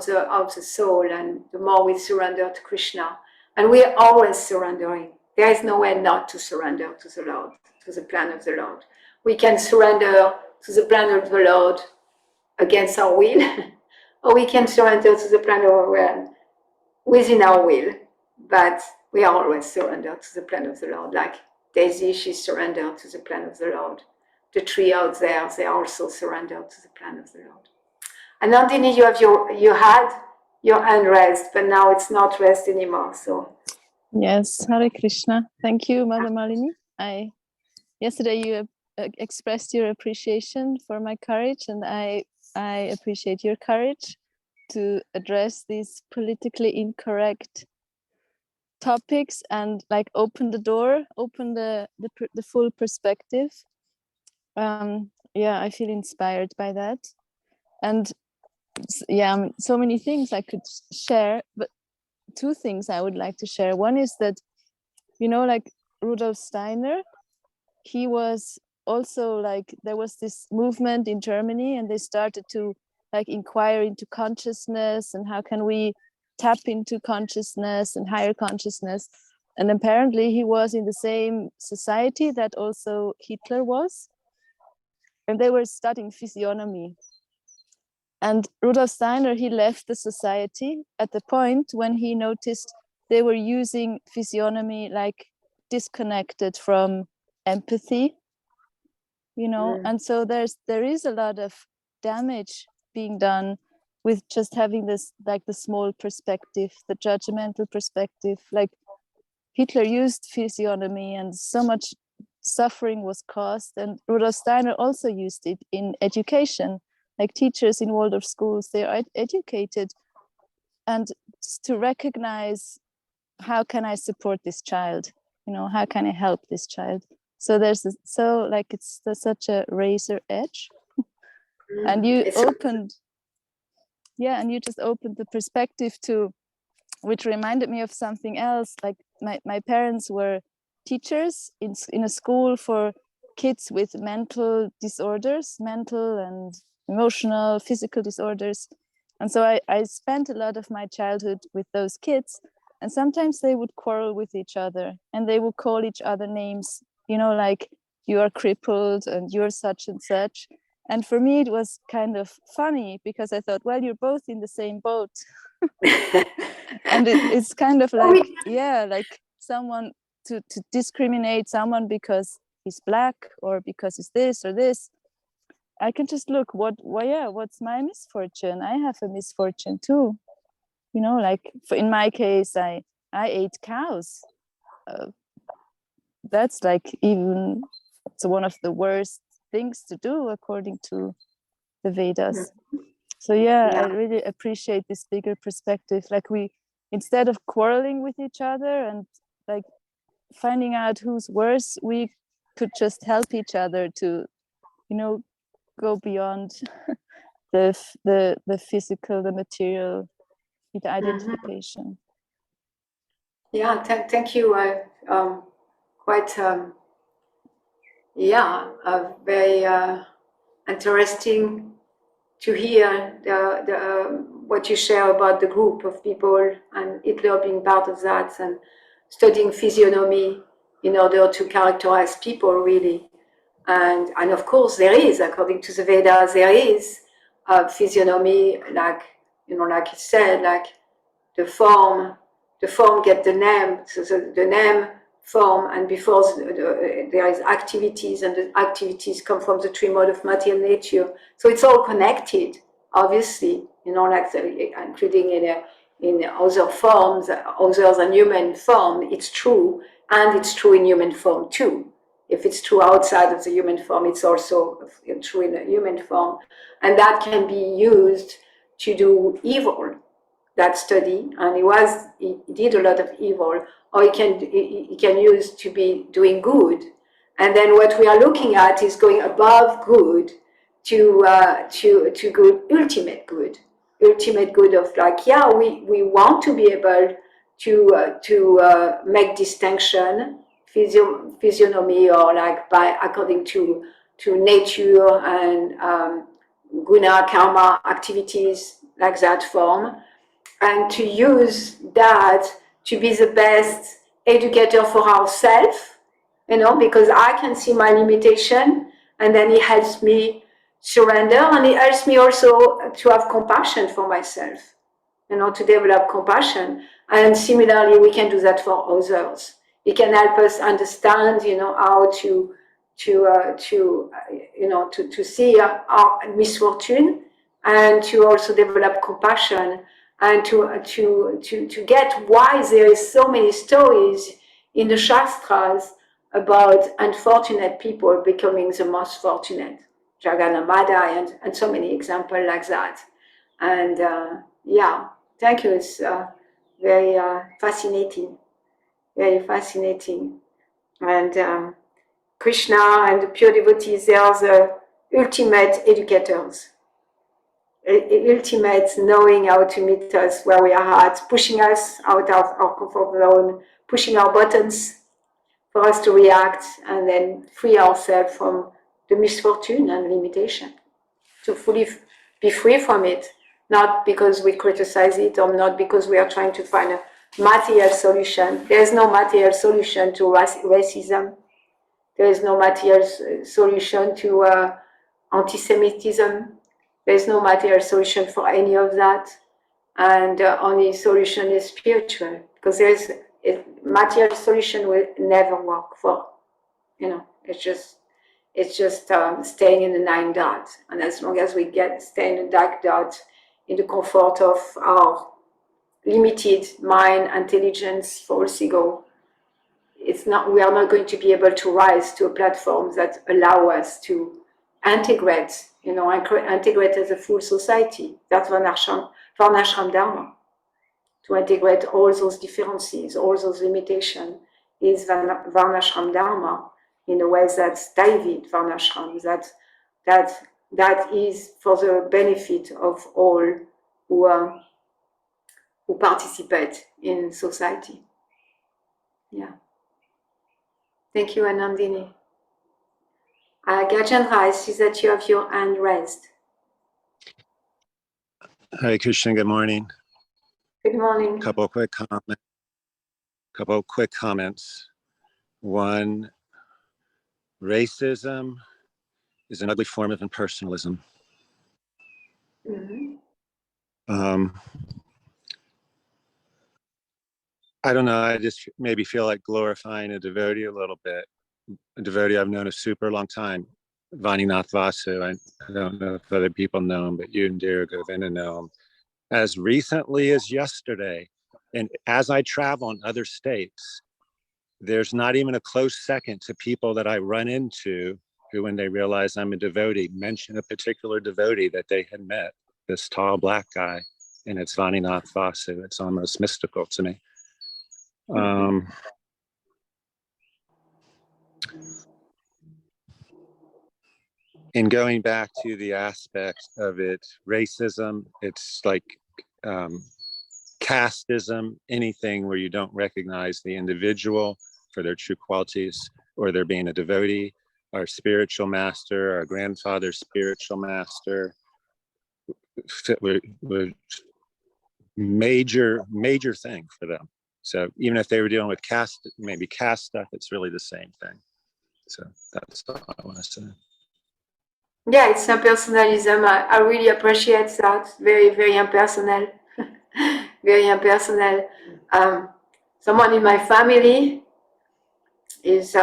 A: the soul, and the more we surrender to Krishna, and we are always surrendering. There is no way not to surrender to the Lord, to the plan of the Lord. We can surrender to the plan of the Lord against our will, or we can surrender to the plan of our will within our will. But we are always surrendered to the plan of the Lord. Like Daisy, she surrendered to the plan of the Lord. The tree out there, they also surrendered to the plan of the Lord. And Nandini, you had your hand raised, but now it's not raised anymore. So
D: yes, Hare Krishna. Thank you, Mother Malini. Yesterday you expressed your appreciation for my courage, and I appreciate your courage to address these politically incorrect topics and like open the door, open the full perspective. Yeah, I feel inspired by that. And yeah, so many things I could share, but two things I would like to share. One is that, like Rudolf Steiner, he was also like, there was this movement in Germany, and they started to like inquire into consciousness and how can we tap into consciousness and higher consciousness. And apparently he was in the same society that also Hitler was, and they were studying physiognomy. And Rudolf Steiner, he left the society at the point when he noticed they were using physiognomy like disconnected from empathy, and so there is a lot of damage being done with just having this, like the small perspective, the judgmental perspective. Like Hitler used physiognomy and so much suffering was caused, and Rudolf Steiner also used it in education. Like teachers in Waldorf schools, they are educated and to recognize, how can I support this child? How can I help this child? So there's it's such a razor edge. And you opened, and you just opened the perspective to, which reminded me of something else. Like my parents were teachers in a school for kids with mental disorders, mental and emotional, physical disorders. And so I spent a lot of my childhood with those kids, and sometimes they would quarrel with each other and they would call each other names, like you are crippled and you're such and such. And for me, it was kind of funny because I thought, well, you're both in the same boat. And it's kind of like, like someone to discriminate someone because he's black or because he's this or this. I can just look, what's my misfortune? I have a misfortune too. Like in my case, I ate cows. That's like it's one of the worst things to do according to the Vedas. So I really appreciate this bigger perspective. Like instead of quarreling with each other and like finding out who's worse, we could just help each other to, go beyond the physical, the material, the identification.
A: Thank you. Quite very interesting to hear what you share about the group of people and Hitler being part of that, and studying physiognomy in order to characterize people, really. And of course there is, according to the Vedas, there is physiognomy, like like he said, like the form get the name, so the name form, and before there is activities, and the activities come from the three modes of material nature. So it's all connected, obviously, like including in other forms, other than human form, it's true, and it's true in human form too. If it's true outside of the human form, it's also true in the human form. And that can be used to do evil, that study, and he did a lot of evil, or he can use to be doing good. And then what we are looking at is going above good to good, ultimate good of like, yeah, we want to be able to make distinction, physiognomy, or like by according to nature and guna karma activities like that form, and to use that to be the best educator for ourselves, because I can see my limitation, and then it helps me surrender, and it helps me also to have compassion for myself, to develop compassion. And similarly, we can do that for others. It can help us understand, how to see our misfortune, and to also develop compassion, and to get why there is so many stories in the Shastras about unfortunate people becoming the most fortunate, Jagannamada, and so many examples like that. And yeah, thank you. It's very fascinating, very fascinating. And Krishna and the pure devotees, they are the ultimate educators, ultimate knowing how to meet us where we are at, pushing us out of our comfort zone, pushing our buttons for us to react, and then free ourselves from the misfortune and limitation, to fully be free from it, not because we criticize it, or not because we are trying to find a material solution. There is no material solution to racism. There is no material solution to anti-Semitism. There is no material solution for any of that. And only solution is spiritual, because material solution will never work for, it's just staying in the 9 dots. And as long as we stay in the dark dot, in the comfort of our limited mind, intelligence, false ego, we are not going to be able to rise to a platform that allow us to integrate, integrate as a full society. That's Varnashram Dharma. To integrate all those differences, all those limitations, is Varnashram Dharma, in a way that's David Varnashram, that is for the benefit of all who participate in society. Yeah. Thank you, Anandini. Gajendra, I see that you have your hand raised.
E: Hare Krishna, good morning.
A: Good morning.
E: Couple quick comments. One, racism is an ugly form of impersonalism.
A: Mm-hmm.
E: I don't know, I just maybe feel like glorifying a devotee a little bit. A devotee I've known a super long time, Vaninath Vasu. I don't know if other people know him, but you and Dira Govinda know him. As recently as yesterday, and as I travel in other states, there's not even a close second to people that I run into who, when they realize I'm a devotee, mention a particular devotee that they had met, this tall black guy, and it's Vaninath Vasu. It's almost mystical to me. And going back to the aspect of it, racism, it's like casteism, anything where you don't recognize the individual for their true qualities, or they're being a devotee, our spiritual master, our grandfather's spiritual master, major thing for them. So even if they were dealing with caste stuff, it's really the same thing. So that's all I want to say.
A: Yeah, it's impersonalism. I really appreciate that. Very, very impersonal. Very impersonal. Someone in my family is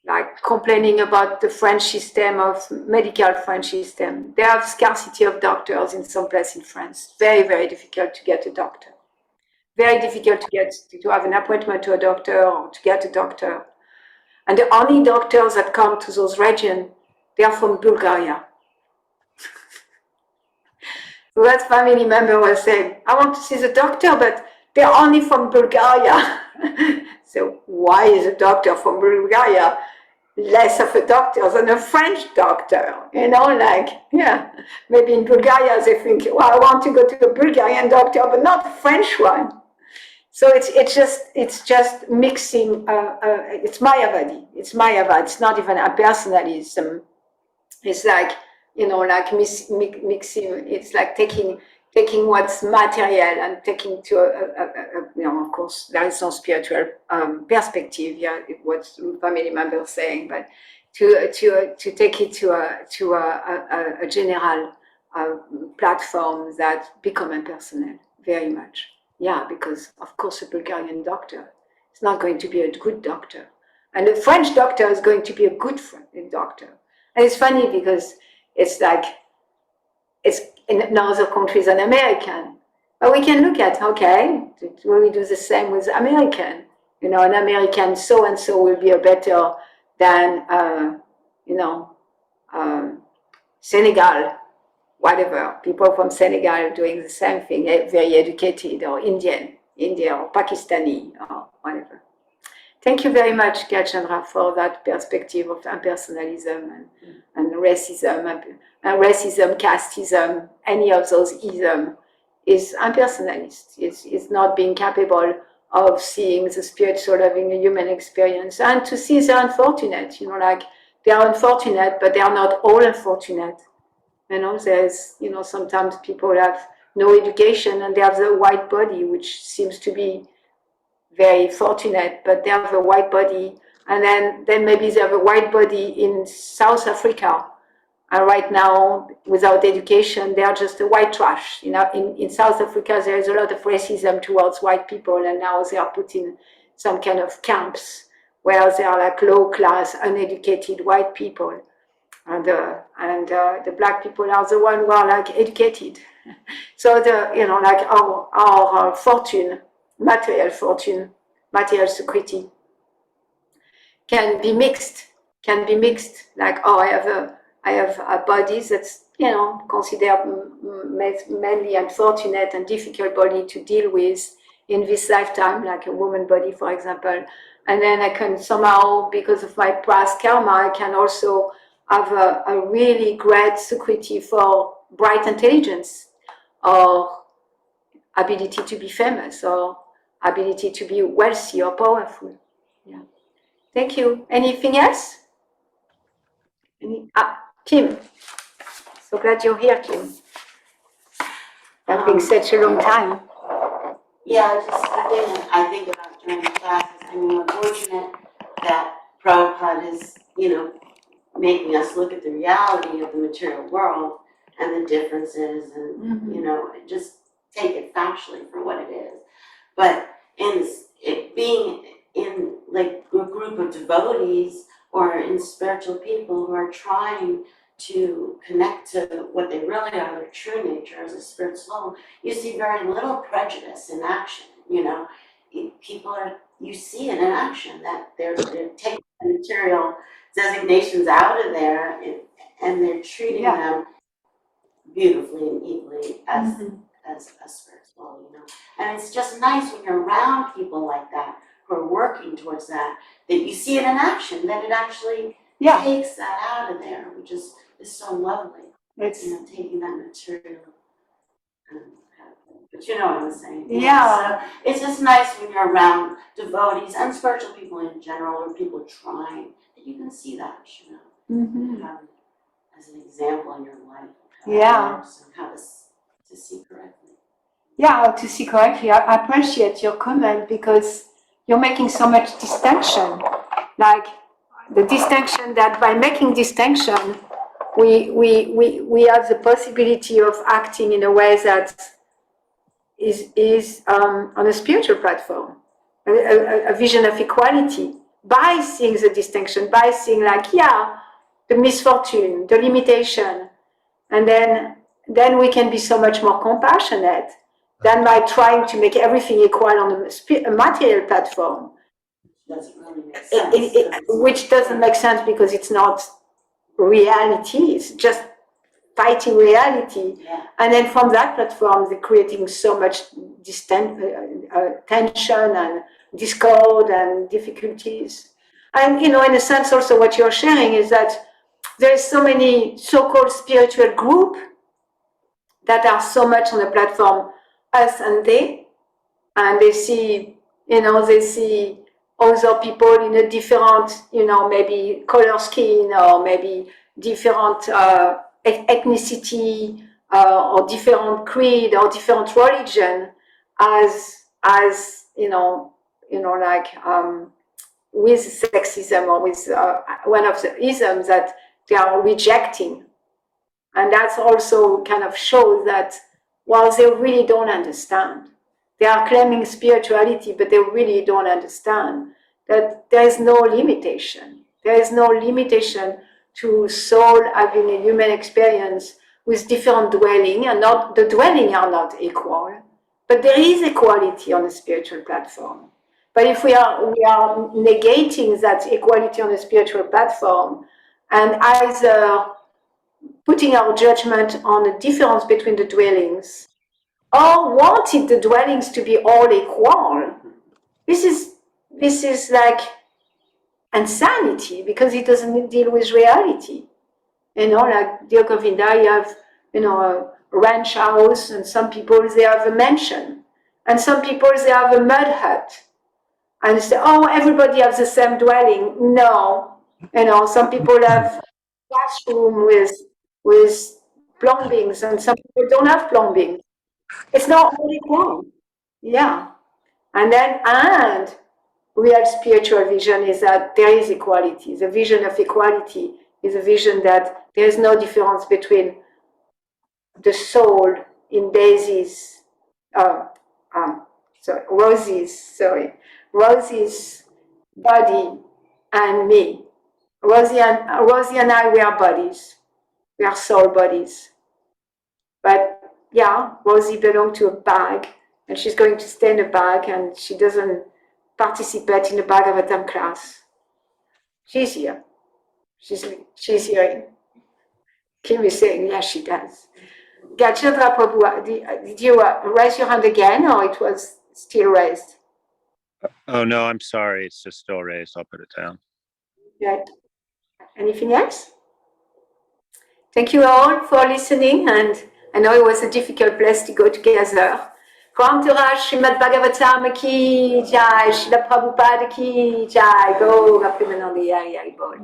A: like complaining about the French system of medical French system. They have scarcity of doctors in some place in France. Very, very difficult to get a doctor. Very difficult to have an appointment to a doctor or to get a doctor. And the only doctors that come to those regions, they are from Bulgaria. So that family member was saying, I want to see the doctor, but they're only from Bulgaria. So why is a doctor from Bulgaria less of a doctor than a French doctor? You know, like, yeah, maybe in Bulgaria they think, well, I want to go to a Bulgarian doctor, but not a French one. So it's just mixing. It's Mayavadi. It's Mayavad. It's not even a personalism. It's like, you know, like mixing. It's like taking what's material and taking to you know, of course, there is no spiritual perspective. Yeah, what family members saying, but to take it to a general platform that become impersonal very much. Yeah, because of course a Bulgarian doctor is not going to be a good doctor, and a French doctor is going to be a good doctor. And it's funny because it's like, it's in other countries an American, but we can look at, okay, will we do the same with American? You know, an American so and so will be a better than you know, Senegal. Whatever, people from Senegal doing the same thing, very educated, or India or Pakistani or whatever. Thank you very much, Gachandra, for that perspective of impersonalism and racism, casteism, any of those isms is impersonalist. It's not being capable of seeing the spiritual having a human experience, and to see the unfortunate, you know, like they are unfortunate, but they are not all unfortunate. You know, there's, you know, sometimes people have no education and they have the white body, which seems to be very fortunate, but they have a white body, and then maybe they have a white body in South Africa, and right now, without education, they are just a white trash. You know, in South Africa, there is a lot of racism towards white people, and now they are put in some kind of camps where they are like low-class, uneducated white people. And the black people are the ones who are like educated. So you know, like our fortune, material security can be mixed. Like, oh, I have a body that's, you know, considered mainly unfortunate and difficult body to deal with in this lifetime, like a woman body, for example. And then I can somehow, because of my past karma, I can also have a really great security for bright intelligence, or ability to be famous, or ability to be wealthy or powerful. Yeah. Thank you. Anything else? Kim. So glad you're here, Kim. That's been such a long time.
F: Yeah, I think about during the classes. I mean, we're fortunate that Prabhupada is, you know, making us look at the reality of the material world and the differences, and you know, just take it factually for what it is. But being in like a group of devotees or in spiritual people who are trying to connect to what they really are, their true nature as a spirit soul, you see very little prejudice in action. You know, you see it in action that they're taking the material designations out of there, and they're treating them beautifully and equally as a spirit soul, you know. And it's just nice when you're around people like that who are working towards that you see it in action, that it actually takes that out of there, which is so lovely. It's, you know, taking that material. But you know what I'm saying. Yeah. So it's just nice when you're around devotees and spiritual people in general, or people trying, that you can see that, you know, you have as an example in your life. How to see correctly.
A: Yeah, to see correctly. I appreciate your comment, because you're making so much distinction. Like the distinction that by making distinction, we have the possibility of acting in a way that is on a spiritual platform, a vision of equality, by seeing the distinction, by seeing like, yeah, the misfortune, the limitation, and then we can be so much more compassionate than by trying to make everything equal on a material platform.
F: Doesn't really make sense.
A: Which doesn't make sense because it's not reality, it's just fighting reality.
F: Yeah.
A: And then from that platform, they're creating so much tension and discord and difficulties. And, in a sense, also what you're sharing is that there's so many so-called spiritual groups that are so much on the platform, us and they, and they see, they see other people in a different, maybe color skin or maybe different ethnicity or different creed or different religion as like with sexism or with one of the isms that they are rejecting. And that's also kind of shows that while they really don't understand, they are claiming spirituality, but they really don't understand that there is no limitation. There is no limitation to soul having a human experience with different dwelling, and not the dwelling are not equal, but there is equality on the spiritual platform. But if we are negating that equality on the spiritual platform and either putting our judgment on the difference between the dwellings, or wanted the dwellings to be all equal, this is like insanity because it doesn't deal with reality. Like Dear Govinda, you have a ranch house, and some people they have a mansion, and some people they have a mud hut, and say, oh, everybody has the same dwelling. No, some people have classroom with plumbings, and some people don't have plumbing. It's not all equal. Yeah. And real spiritual vision is that there is equality. The vision of equality is a vision that there is no difference between the soul in Daisy's, Rosie's body and me. Rosie and I, we are bodies. We are soul bodies. But yeah, Rosie belonged to a bag, and she's going to stay in a bag, and she doesn't participate in the Bhagavatam class. She's here. She's here. Kim is saying, yes, she does. Gajendra Prabhu, did you raise your hand again, or it was still raised?
E: Oh, no, I'm sorry. It's just still raised. I'll put it down.
A: Yeah. Anything else? Thank you all for listening, and I know it was a difficult place to go together. Entourage Srimad Bhagavatam ki jai, Srila Prabhupada ki jai, go Rapimanandi Hari Hari Bol.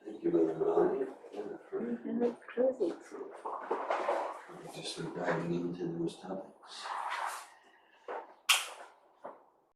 B: Thank you, Malini.
A: Close it.
B: Just for diving into those topics.